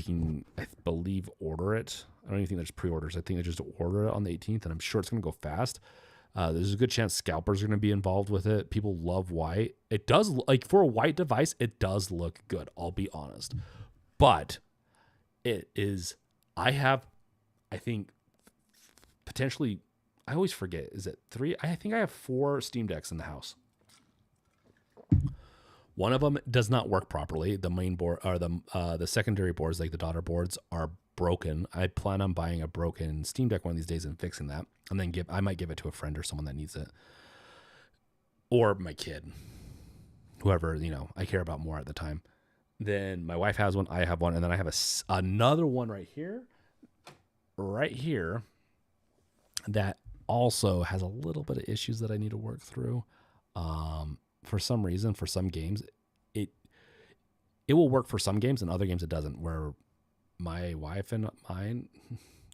can, I believe, order it. I don't even think there's pre-orders. I think they just order it on the 18th, and I'm sure it's going to go fast. There's a good chance scalpers are going to be involved with it. People love white. It does, like, for a white device, it does look good, I'll be honest. But it is, I think, potentially, I always forget, is it 3? I think I have 4 Steam Decks in the house. One of them does not work properly. The main board or the secondary boards, like the daughter boards, are broken. I plan on buying a broken Steam Deck one of these days and fixing that, and then I might give it to a friend or someone that needs it, or my kid, whoever I care about more at the time. Then my wife has one, I have one, and then I have another one right here, that also has a little bit of issues that I need to work through. For some reason, for some games, it will work for some games, and other games it doesn't. Where my wife and mine,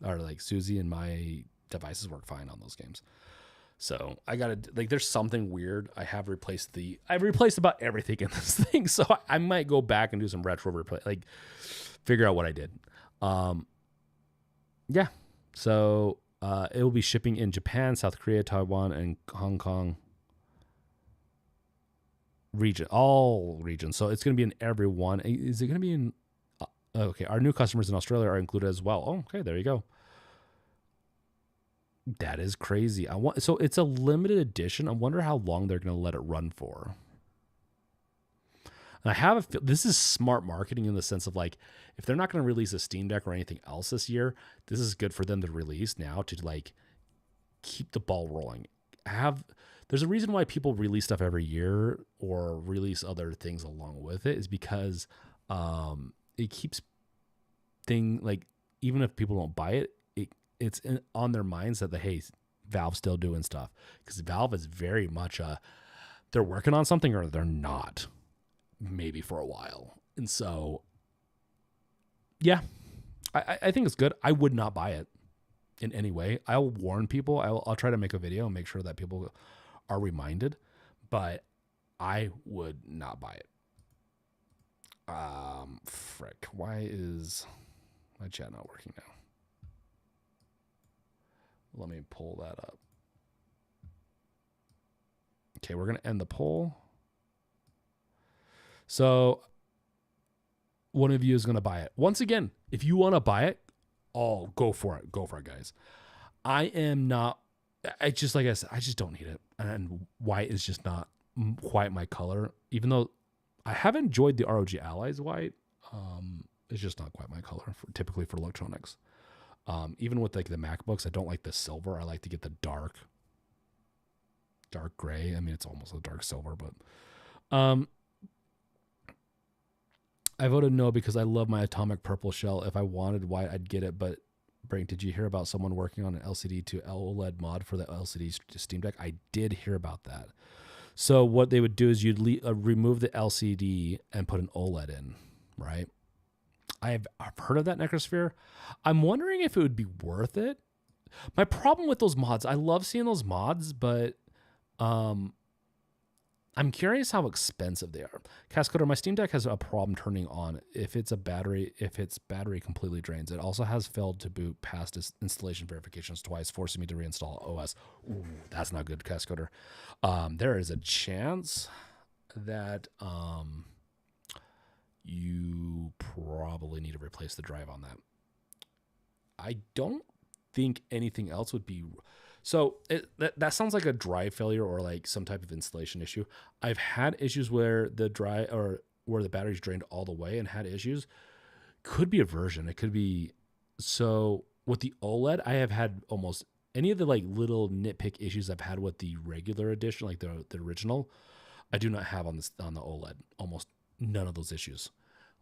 or like Susie and my devices work fine on those games. So I gotta, like, there's something weird. I've replaced about everything in this thing. So I might go back and do some retro replay, like figure out what I did. Yeah. So it will be shipping in Japan, South Korea, Taiwan, and Hong Kong region, all regions. So it's going to be in every one. Is it going to be in? Okay, our new customers in Australia are included as well. Oh, okay, there you go. That is crazy. So it's a limited edition. I wonder how long they're going to let it run for. And I have this is smart marketing in the sense of, like, if they're not going to release a Steam Deck or anything else this year, this is good for them to release now to, like, keep the ball rolling. There's a reason why people release stuff every year or release other things along with it, is because it keeps like, even if people don't buy it, it's on their minds that hey, Valve's still doing stuff, because Valve is very much they're working on something or they're not, maybe for a while. And so, yeah, I think it's good. I would not buy it in any way. I'll warn people. I'll try to make a video and make sure that people are reminded, but I would not buy it. Frick, why is my chat not working now? Let me pull that up. Okay, we're going to end the poll. So one of you is going to buy it. Once again, if you want to buy it, go for it. Go for it, guys. I am not, like I said, I just don't need it. And white is just not quite my color. Even though I have enjoyed the ROG Allies white, it's just not quite my color, typically for electronics. Even with, like, the MacBooks, I don't like the silver. I like to get the dark gray. I mean, it's almost a dark silver, but I voted no because I love my atomic purple shell. If I wanted white, I'd get it. But Brink, did you hear about someone working on an LCD to OLED mod for the LCD Steam Deck? I did hear about that. So what they would do is you'd remove the LCD and put an OLED in, right? I've heard of that, Necrosphere. I'm wondering if it would be worth it. My problem with those mods, I love seeing those mods, but I'm curious how expensive they are. Cascoder, my Steam Deck has a problem turning on if its battery completely drains. It also has failed to boot past installation verifications twice, forcing me to reinstall OS. Ooh, that's not good, Cascoder. There is a chance that you probably need to replace the drive on that. I don't think anything else would be. So that sounds like a drive failure or like some type of installation issue. I've had issues where the battery's drained all the way and had issues. Could be a version. It could be. So with the OLED, I have had almost any of the like little nitpick issues I've had with the regular edition, like the original, I do not have on this on the OLED. Almost none of those issues.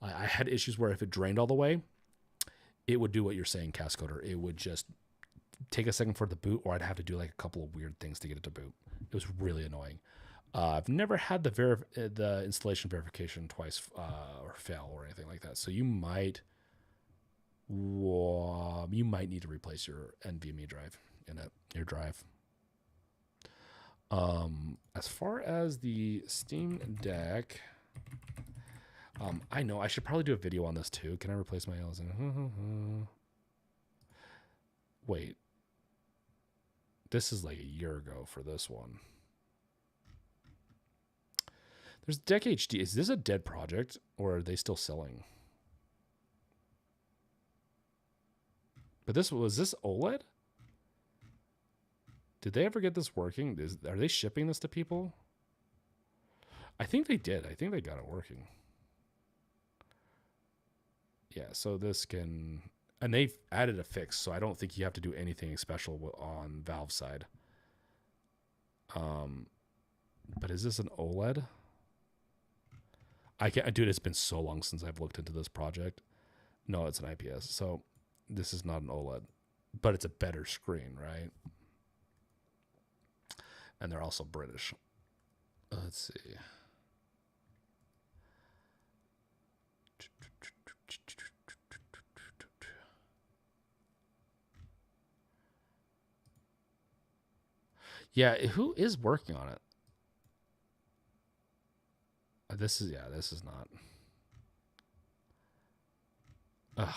I had issues where if it drained all the way, it would do what you're saying, Cascoder. It would just take a second for the boot, or I'd have to do like a couple of weird things to get it to boot. It was really annoying. I've never had the installation verification twice or fail or anything like that. So you might need to replace your NVMe drive in it, your drive. As far as the Steam Deck, I know I should probably do a video on this too. Can I replace my LSD? Wait, this is like a year ago for this one. There's Deck HD. Is this a dead project or are they still selling? But was this OLED? Did they ever get this working? Are they shipping this to people? I think they did. I think they got it working. Yeah, so this can... And they've added a fix, so I don't think you have to do anything special on Valve's side. But is this an OLED? Dude, it's been so long since I've looked into this project. No, it's an IPS. So this is not an OLED, but it's a better screen, right? And they're also British. Let's see. Yeah, who is working on it? This is not. Ugh.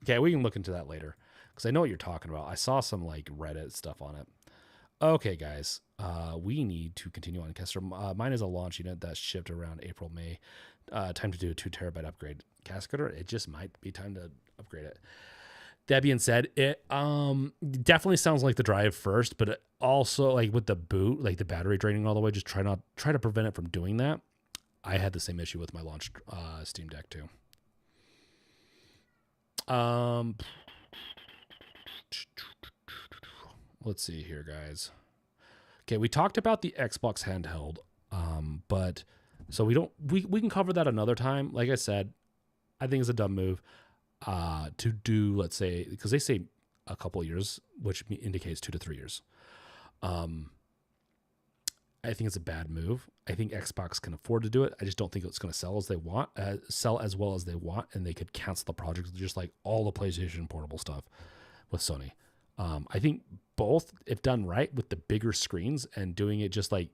Okay, we can look into that later because I know what you're talking about. I saw some like Reddit stuff on it. Okay, guys, we need to continue on. Kester, mine is a launch unit that shipped around April, May. Time to do a 2 terabyte upgrade. Cascoder, it just might be time to upgrade it. That being said, it definitely sounds like the drive first, but it also like with the boot, like the battery draining all the way, just try to prevent it from doing that. I had the same issue with my launch Steam Deck too. Let's see here, guys. Okay, we talked about the Xbox handheld, but so we can cover that another time. Like I said, I think it's a dumb move to do, let's say, because they say a couple of years, which indicates 2 to 3 years. I think it's a bad move. I think Xbox can afford to do it. I just don't think it's going to sell as well as they want, and they could cancel the project just like all the PlayStation portable stuff with Sony. I think both, if done right with the bigger screens and doing it just like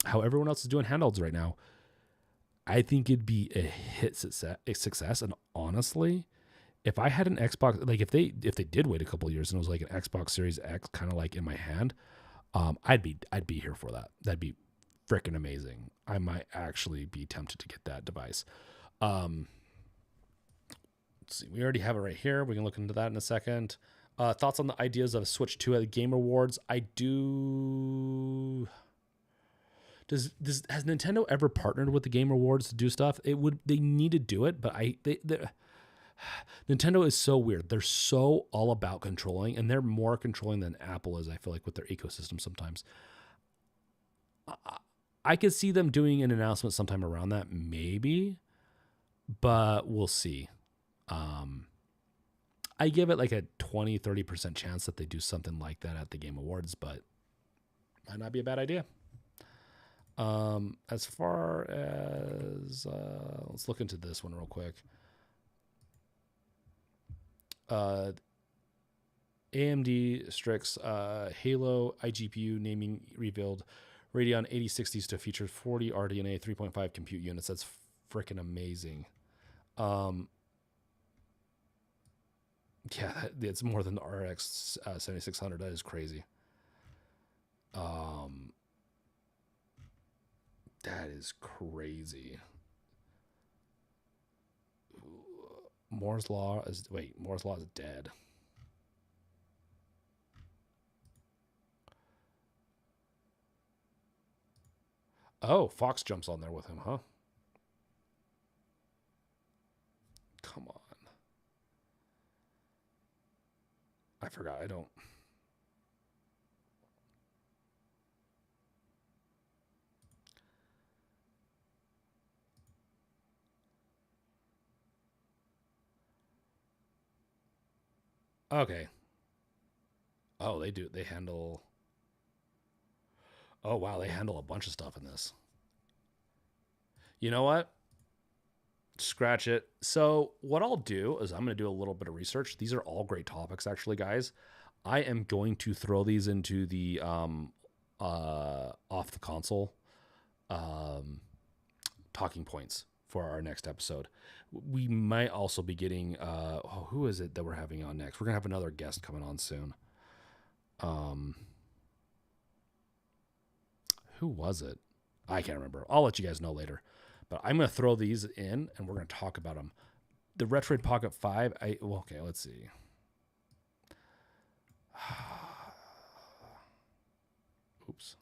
how everyone else is doing handhelds right now, I think it'd be a success. And honestly, if I had an Xbox, like if they did wait a couple of years and it was like an Xbox Series X kind of like in my hand, I'd be here for that. That'd be freaking amazing. I might actually be tempted to get that device. Let's see. We already have it right here. We can look into that in a second. Thoughts on the ideas of Switch 2 at the Game Awards? Has Nintendo ever partnered with the Game Awards to do stuff? They need to do it, but Nintendo is so weird. They're so all about controlling, and they're more controlling than Apple is, I feel like, with their ecosystem sometimes. I could see them doing an announcement sometime around that, maybe, but we'll see. I give it like a 20-30% chance that they do something like that at the Game Awards, but might not be a bad idea. As far as let's look into this one real quick. AMD Strix Halo iGPU naming revealed. Radeon 8060s to feature 40 RDNA 3.5 compute units. That's freaking amazing. Yeah, it's more than the RX 7600. That is crazy. That is crazy. Moore's Law is dead. Oh, Fox jumps on there with him, huh? Come on. I forgot. I don't. Okay. Oh, they do. They handle. Oh, wow. They handle a bunch of stuff in this. You know what? Scratch it. So, what I'll do is I'm going to do a little bit of research. These are all great topics, actually, guys. I am going to throw these into the off the console talking points for our next episode. We might also be getting who is it that we're having on next? We're gonna have another guest coming on soon. Who was it? I can't remember. I'll let you guys know later. But I'm gonna throw these in and we're gonna talk about them. The Retroid Pocket 5. Okay, let's see. Oops.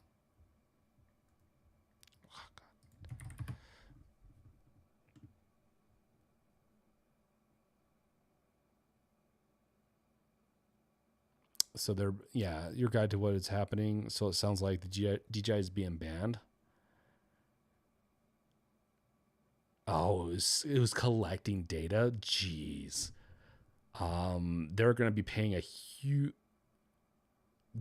So they're, yeah, your guide to what is happening. So it sounds like the DJI is being banned. Oh, it was collecting data. Jeez. They're going to be paying a huge.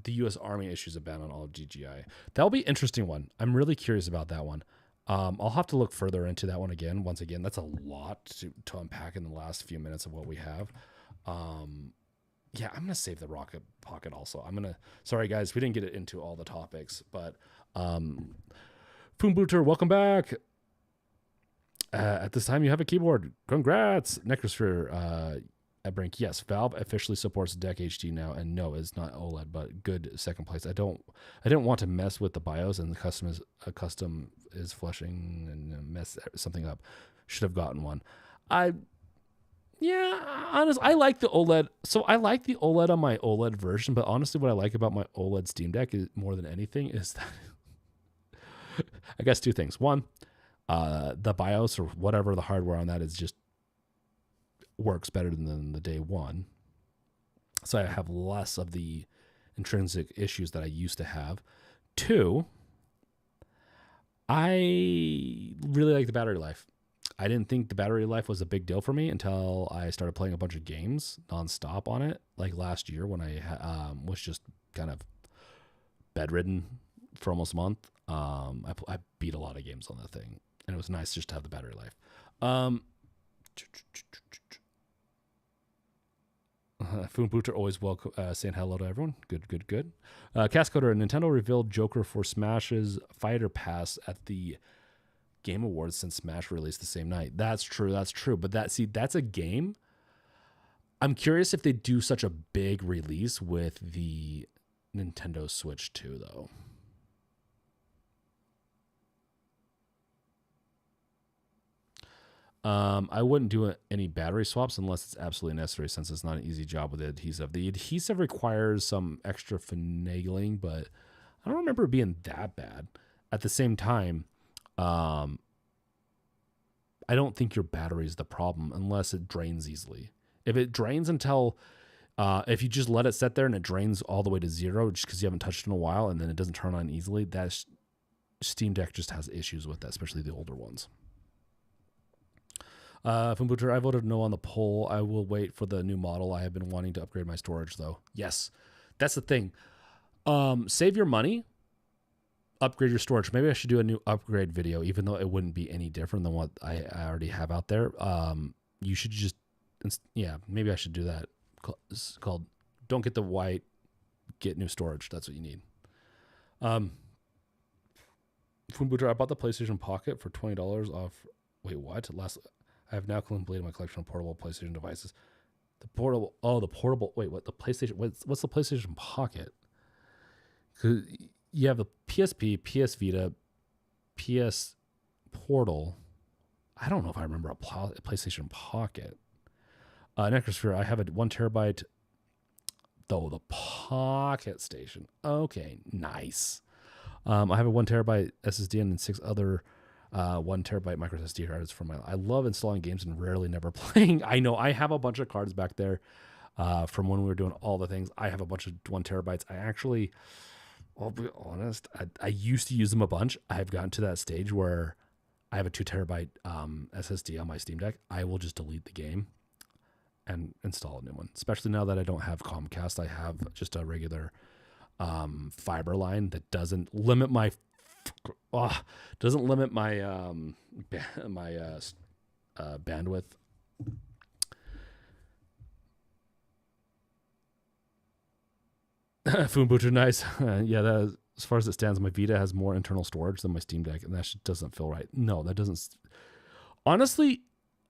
The U.S. Army issues a ban on all of DJI. That'll be an interesting one. I'm really curious about that one. I'll have to look further into that one again. Once again, that's a lot to unpack in the last few minutes of what we have. Yeah, I'm gonna save the Rocket Pocket also. Sorry guys, we didn't get it into all the topics, but Foombooter, welcome back. At this time, you have a keyboard. Congrats, Necrosphere. At Brink, yes, Valve officially supports Deck HD now, and no, it's not OLED, but good second place. I didn't want to mess with the BIOS, and the custom is flushing and mess something up. Should have gotten one. Yeah, honestly, I like the OLED. So I like the OLED on my OLED version, but honestly, what I like about my OLED Steam Deck is more than anything is that I guess two things. One, the BIOS or whatever the hardware on that is just works better than the day one. So I have less of the intrinsic issues that I used to have. Two, I really like the battery life. I didn't think the battery life was a big deal for me until I started playing a bunch of games nonstop on it. Like last year when I was just kind of bedridden for almost a month. I beat a lot of games on that thing, and it was nice just to have the battery life. Foombooter always welcome, saying hello to everyone. Good. Cascoder, Nintendo revealed Joker for Smash's Fighter Pass at the Game Awards since Smash released the same night. That's true. But that's a game. I'm curious if they do such a big release with the Nintendo Switch 2, though. I wouldn't do any battery swaps unless it's absolutely necessary, since it's not an easy job with the adhesive. The adhesive requires some extra finagling, but I don't remember it being that bad. At the same time, I don't think your battery is the problem unless it drains easily. If it drains until, if you just let it sit there and it drains all the way to zero just because you haven't touched it in a while, and then it doesn't turn on easily, that Steam Deck just has issues with that, especially the older ones. Foombooter, I voted no on the poll. I will wait for the new model. I have been wanting to upgrade my storage, though. Yes, that's the thing. Save your money. Upgrade your storage. Maybe I should do a new upgrade video, even though it wouldn't be any different than what I already have out there. You should just, maybe I should do that. It's called Don't Get the White, Get New Storage. That's what you need. Foombooter, I bought the PlayStation Pocket for $20 off. Wait, what? I have now completed my collection of portable PlayStation devices. The portable. Wait, what? The PlayStation. What's the PlayStation Pocket? Because you have the PSP, PS Vita, PS Portal. I don't know if I remember a PlayStation Pocket. Necrosphere, I have a 1 terabyte. Though the Pocket Station. Okay, nice. I have a 1 terabyte SSD and 6 other 1 terabyte micro SD cards for I love installing games and rarely never playing. I know I have a bunch of cards back there from when we were doing all the things. I have a bunch of 1 terabytes. I'll be honest, I used to use them a bunch. I've gotten to that stage where I have a 2 terabyte SSD on my Steam Deck. I will just delete the game and install a new one. Especially now that I don't have Comcast, I have just a regular fiber line that doesn't limit my bandwidth. Foonbutcher, nice. Yeah, that is, as far as it stands, my Vita has more internal storage than my Steam Deck, and that just doesn't feel right. No, that doesn't. Honestly,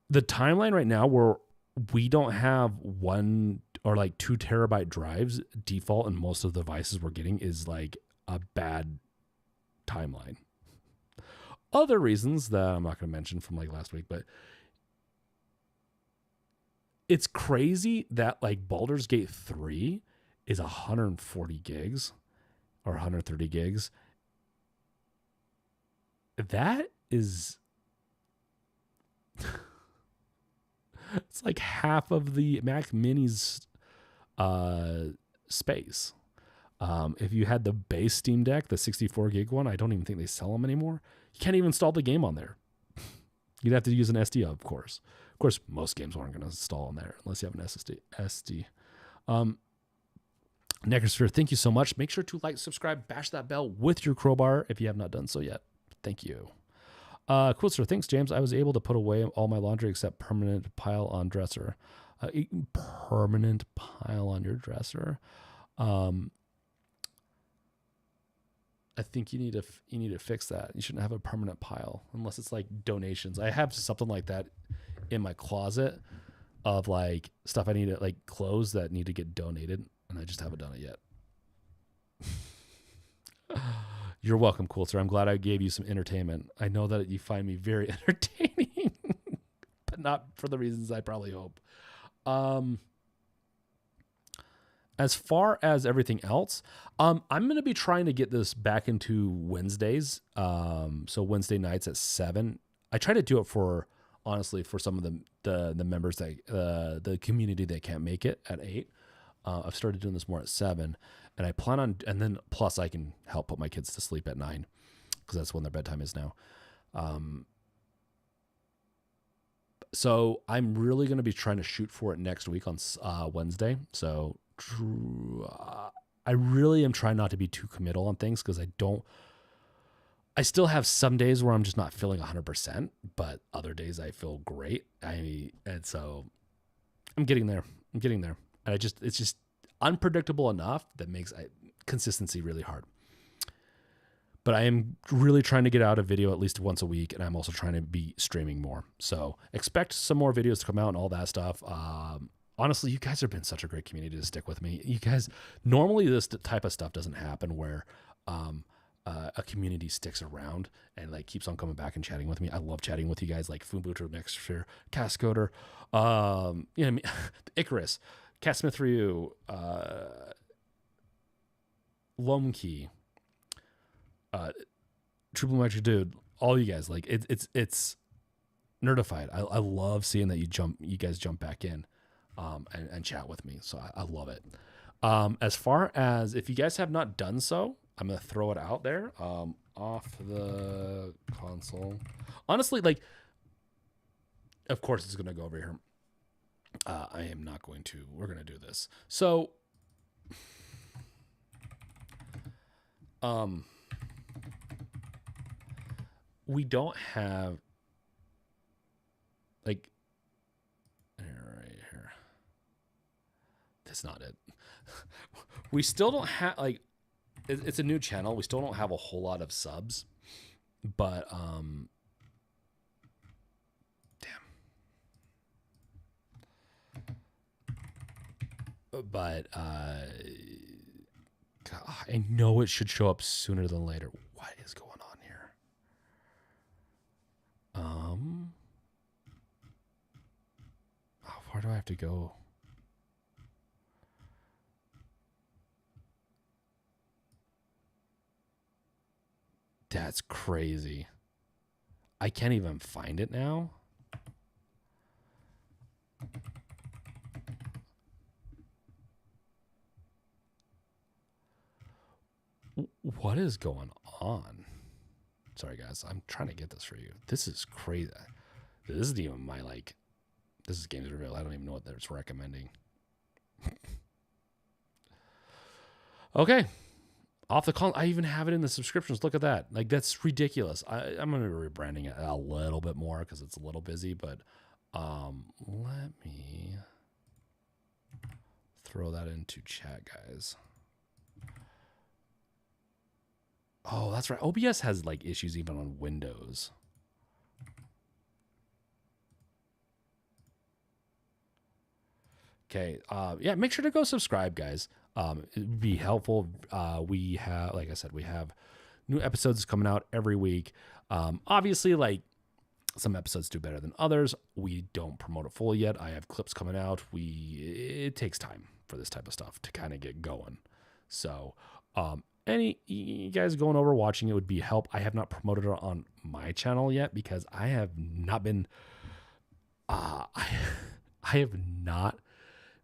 the timeline right now where we don't have 1 or like 2 terabyte drives default in most of the devices we're getting is like a bad timeline. Other reasons that I'm not going to mention from like last week, but it's crazy that like Baldur's Gate 3 is 140 gigs or 130 gigs. That is, it's like half of the Mac Mini's space. If you had the base Steam Deck, the 64 gig one, I don't even think they sell them anymore. You can't even install the game on there. You'd have to use an SD, of course. Of course, most games aren't going to install on there unless you have an SD. Necrosphere, thank you so much. Make sure to like, subscribe, bash that bell with your crowbar if you have not done so yet. Thank you. Cool, sir. Thanks, James. I was able to put away all my laundry except permanent pile on dresser. Permanent pile on your dresser. I think you need to fix that. You shouldn't have a permanent pile unless it's like donations. I have something like that in my closet of like stuff I need to like clothes that need to get donated, and I just haven't done it yet. You're welcome, cool sir. I'm glad I gave you some entertainment. I know that you find me very entertaining, but not for the reasons I probably hope. As far as everything else, I'm going to be trying to get this back into Wednesdays. So Wednesday nights at 7. I try to do it for some of the members that the community that can't make it at 8. I've started doing this more at 7, and I plan on, and then plus I can help put my kids to sleep at 9 because that's when their bedtime is now. So I'm really going to be trying to shoot for it next week on Wednesday. So I really am trying not to be too committal on things because I still have some days where I'm just not feeling 100%, but other days I feel great. And so I'm getting there. And it's just unpredictable enough that makes consistency really hard. But I am really trying to get out a video at least once a week, and I'm also trying to be streaming more. So expect some more videos to come out and all that stuff. Honestly, you guys have been such a great community to stick with me. You guys, normally this type of stuff doesn't happen where a community sticks around and like keeps on coming back and chatting with me. I love chatting with you guys, like Foonbutcher, Nextshare, Cascoder, Icarus, Cat Smith Ryu, Lomkey, Triple Magic Dude, all you guys. Like it's nerdified. I love seeing that you guys jump back in and chat with me. So I love it. As far as if you guys have not done so, I'm gonna throw it out there. Off the console. Honestly, like, of course it's gonna go over here. I am not going to. We're gonna do this. So, we don't have like right here. That's not it. We still don't have like. It's a new channel. We still don't have a whole lot of subs, but but God, I know it should show up sooner than later. What is going on here? Where do I have to go? That's crazy. I can't even find it now. What is going on? Sorry, guys. I'm trying to get this for you. This is crazy. This isn't even my, like... This is games reveal. I don't even know what that's recommending. Okay. Off the call. I even have it in the subscriptions. Look at that. Like, that's ridiculous. I'm going to be rebranding it a little bit more because it's a little busy, but let me throw that into chat, guys. Oh, that's right. OBS has like issues even on Windows. Okay. Yeah, make sure to go subscribe, guys. It would be helpful. We have, like I said, we have new episodes coming out every week. Obviously, like some episodes do better than others. We don't promote it fully yet. I have clips coming out. It takes time for this type of stuff to kind of get going. So, any you guys going over watching it would be help. I have not promoted it on my channel yet because I have not been. I have not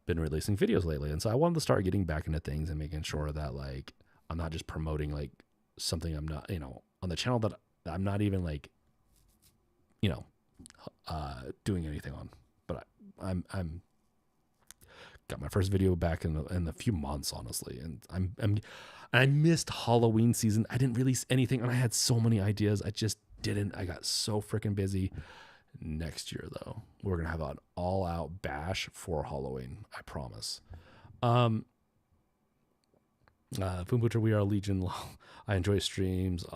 been releasing videos lately, and so I wanted to start getting back into things and making sure that like I'm not just promoting like something I'm not, on the channel that I'm not even like, doing anything on. But I'm got my first video back in a few months, honestly, and I missed Halloween season. I didn't release anything, and I had so many ideas. I just didn't. I got so freaking busy. Next year, though, we're gonna have an all-out bash for Halloween. I promise. Food Butcher, we are Legion. I enjoy streams.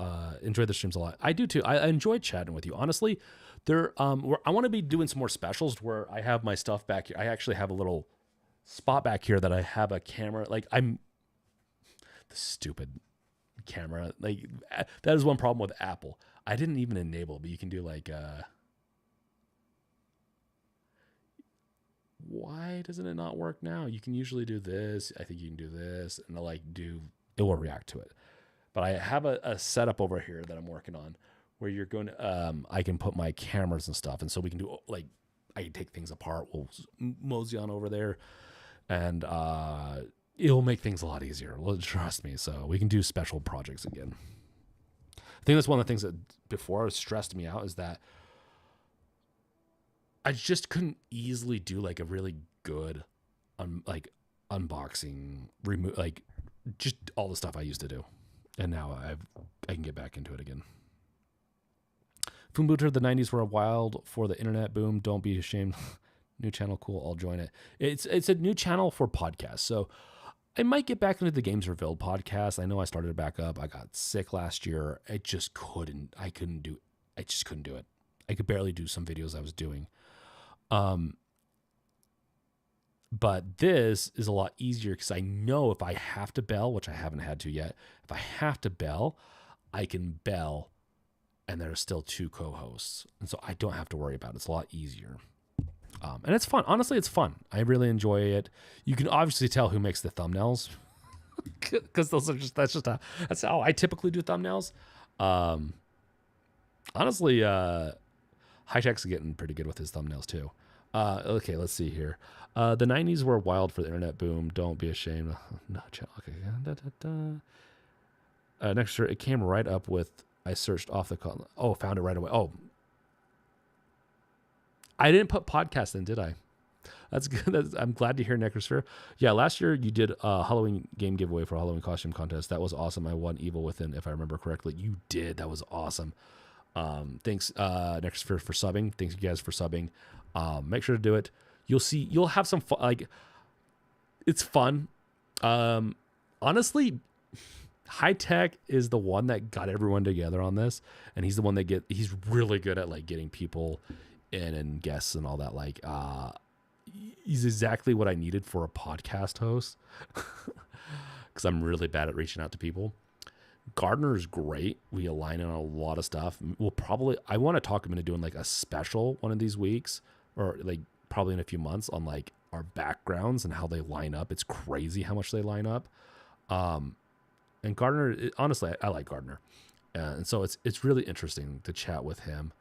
Enjoy the streams a lot. I do too. I enjoy chatting with you. Honestly, I want to be doing some more specials where I have my stuff back here. I actually have a little spot back here that I have a camera. Like the stupid camera. Like that is one problem with Apple. I didn't even enable, but you can do like. Why doesn't it not work now? You can usually do this. I think you can do this, and it will react to it. But I have a setup over here that I'm working on where you're going to, I can put my cameras and stuff. And so we can do like, I can take things apart. We'll mosey on over there and it'll make things a lot easier. Trust me. So we can do special projects again. I think that's one of the things that before stressed me out is that I just couldn't easily do like a really good unboxing, remove like just all the stuff I used to do. And now I can get back into it again. Foombuter, the 90s were wild for the internet boom. Don't be ashamed. New channel, cool. I'll join it. It's a new channel for podcasts. So I might get back into the Games Revealed podcast. I know I started it back up. I got sick last year. I just couldn't do it. I could barely do some videos I was doing. But this is a lot easier because I know if I have to bell, which I haven't had to yet, if I have to bell, I can bell and there are still two co-hosts. And so I don't have to worry about it. It's a lot easier. And it's fun. Honestly, it's fun. I really enjoy it. You can obviously tell who makes the thumbnails because that's how I typically do thumbnails. Honestly, High Tech's getting pretty good with his thumbnails too. Okay, let's see here. The 90s were wild for the internet boom. Don't be ashamed. No channel. Okay. Next year, it came right up with. I searched off the call. Oh, found it right away. Oh, I didn't put podcast in, did I? That's good. I'm glad to hear, Necrosphere. Yeah, last year you did a Halloween game giveaway for a Halloween costume contest. That was awesome. I won Evil Within, if I remember correctly. You did. That was awesome. Thanks, Necrosphere, for subbing. Thanks you guys for subbing. Make sure to do it. You'll have some fun. Like, it's fun. Honestly, High Tech is the one that got everyone together on this, and he's the one he's really good at like getting people in and guests and all that. Like, he's exactly what I needed for a podcast host because I'm really bad at reaching out to people. Gardner is great. We align on a lot of stuff. I want to talk him into doing like a special one of these weeks, or like probably in a few months, on like our backgrounds and how they line up. It's crazy how much they line up. And Gardner, honestly, I like Gardner. And so it's really interesting to chat with him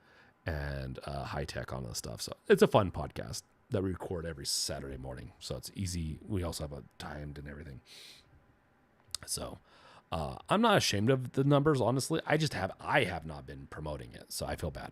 and High Tech on this stuff. So it's a fun podcast that we record every Saturday morning. So it's easy. We also have it timed and everything. So I'm not ashamed of the numbers, honestly. I have not been promoting it, so I feel bad.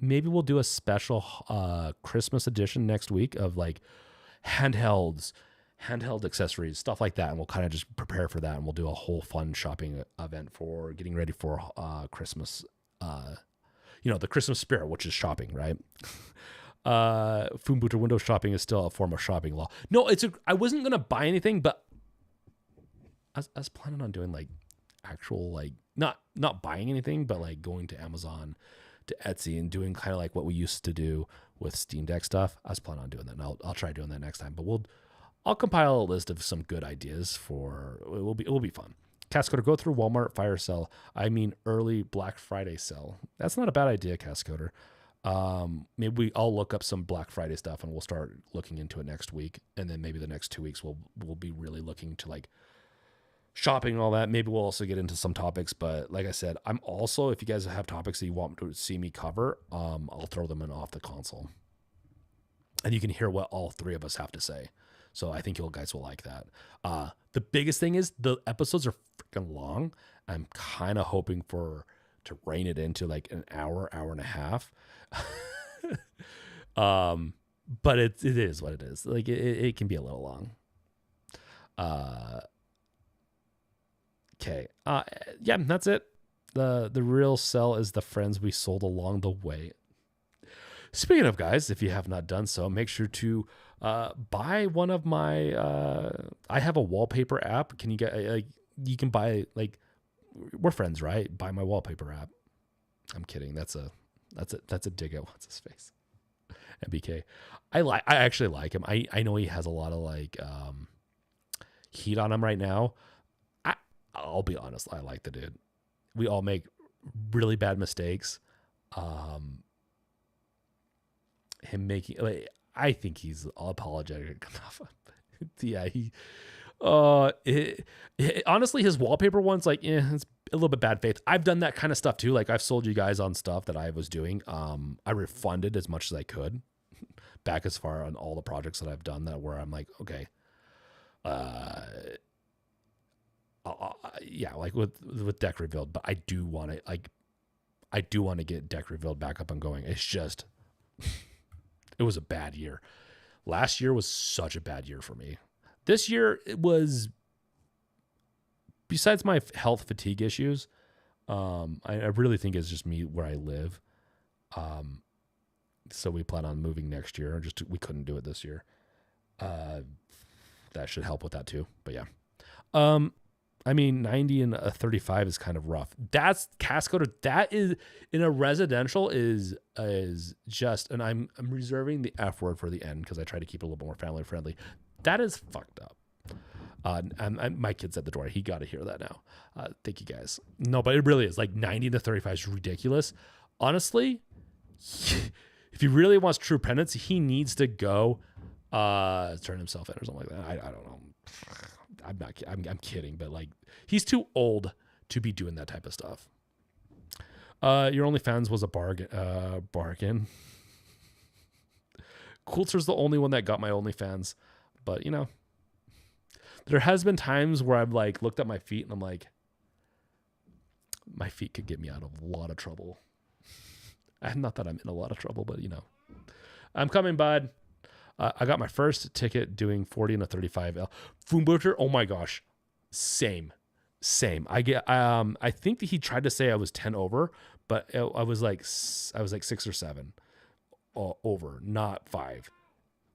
maybe we'll do a special Christmas edition next week of like handheld accessories, stuff like that. And we'll kind of just prepare for that. And we'll do a whole fun shopping event for getting ready for Christmas. The Christmas spirit, which is shopping, right? Foombuter window shopping is still a form of shopping law. No, I wasn't going to buy anything, but I was planning on doing like actual, like not buying anything, but like going to Amazon, to Etsy, and doing kind of like what we used to do with Steam Deck stuff. I was planning on doing that, and I'll try doing that next time. But I'll compile a list of some good ideas for it. Will be fun. Cascoder, go through Walmart fire sale. I mean early Black Friday sale. That's not a bad idea, Cascoder. Maybe I'll look up some Black Friday stuff and we'll start looking into it next week, and then maybe the next 2 weeks we'll be really looking to like shopping and all that. Maybe we'll also get into some topics, but like I said, I'm also, if you guys have topics that you want to see me cover, I'll throw them in off the console, and you can hear what all three of us have to say. So I think you guys will like that. The biggest thing is the episodes are freaking long. I'm kind of hoping to rein it into like an hour and a half. But it is what it is. Like it can be a little long. Okay. Yeah, that's it. The real sell is the friends we sold along the way. Speaking of, guys, if you have not done so, make sure to buy one of my. I have a wallpaper app. Can you get like you can buy like we're friends, right? Buy my wallpaper app. I'm kidding. That's a dig at what's his face. MBK. I actually like him. I know he has a lot of like heat on him right now. I'll be honest. I like the dude. We all make really bad mistakes. Him making, like, I think he's apologetic enough. Yeah, honestly, his wallpaper one's like, it's a little bit bad faith. I've done that kind of stuff too. Like I've sold you guys on stuff that I was doing. I refunded as much as I could back as far on all the projects that I've done that where I'm like, okay, yeah, like with Deck Rebuild, but I do want to get Deck Rebuild back up and going. It's just, it was a bad year. Last year was such a bad year for me. This year it was, besides my health fatigue issues, I really think it's just me where I live. So we plan on moving next year. We couldn't do it this year. That should help with that too. But yeah. I mean, 90 and a 35 is kind of rough. That's Cascoder. That is in a residential is just, and I'm reserving the F word for the end because I try to keep it a little bit more family friendly. That is fucked up. And my kid's at the door. He got to hear that now. Thank you guys. No, but it really is like 90 to 35 is ridiculous. Honestly, if he really wants true penance, he needs to go turn himself in or something like that. I don't know. I'm kidding, but like he's too old to be doing that type of stuff. Your OnlyFans was a bargain. Coulter's the only one that got my OnlyFans, but you know, there has been times where I've like looked at my feet and I'm like, my feet could get me out of a lot of trouble. Not that I'm in a lot of trouble, but you know, I'm coming, bud. I got my first ticket doing 40 and a 35L. Foombuter, oh my gosh, same. I think that he tried to say I was 10 over, but I was like 6 or 7 over, not 5.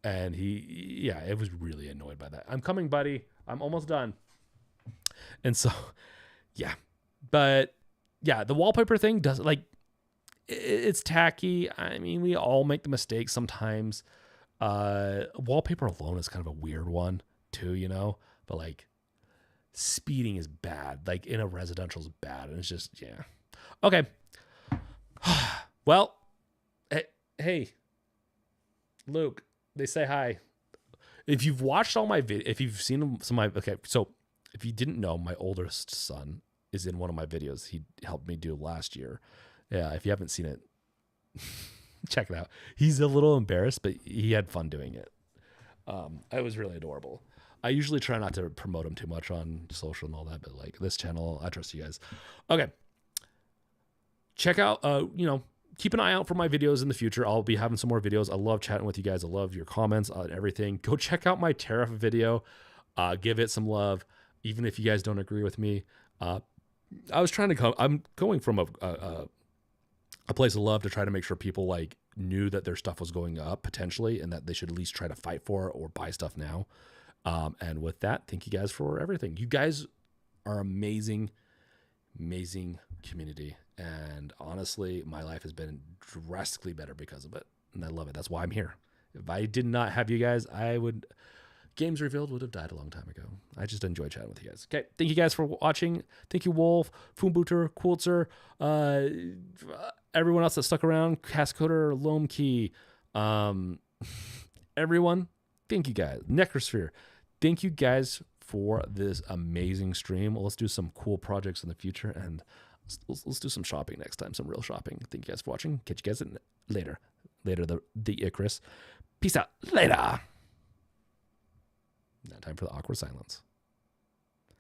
And it was really annoyed by that. I'm coming, buddy. I'm almost done. And so, yeah, but yeah, the wallpaper thing does like, it's tacky. I mean, we all make the mistake sometimes. Wallpaper alone is kind of a weird one too, you know, but like speeding is bad. Like in a residential is bad. And it's just, yeah. Okay. Well, hey, Luke, they say hi. If you've watched all my videos, if you've seen some of my, okay. So if you didn't know, my oldest son is in one of my videos. He helped me do last year. Yeah. If you haven't seen it, check it out. He's a little embarrassed, but he had fun doing it. It was really adorable. I usually try not to promote him too much on social and all that, but like this channel, I trust you guys. Okay. Check out, keep an eye out for my videos in the future. I'll be having some more videos. I love chatting with you guys. I love your comments on everything. Go check out my tariff video. Give it some love, even if you guys don't agree with me. I'm going from a place of love to try to make sure people like knew that their stuff was going up potentially, and that they should at least try to fight for it or buy stuff now. And with that, thank you guys for everything. You guys are amazing community. And honestly, my life has been drastically better because of it. And I love it. That's why I'm here. If I did not have you guys, Games Revealed would have died a long time ago. I just enjoy chatting with you guys. Okay. Thank you guys for watching. Thank you, Wolf, Foombuter, Quiltzer, everyone else that stuck around, Cascoder, Lomkey, everyone. Thank you guys. Necrosphere. Thank you guys for this amazing stream. Let's do some cool projects in the future, and let's do some shopping next time, some real shopping. Thank you guys for watching. Catch you guys later. The Icarus. Peace out. Later. Now time for the awkward silence.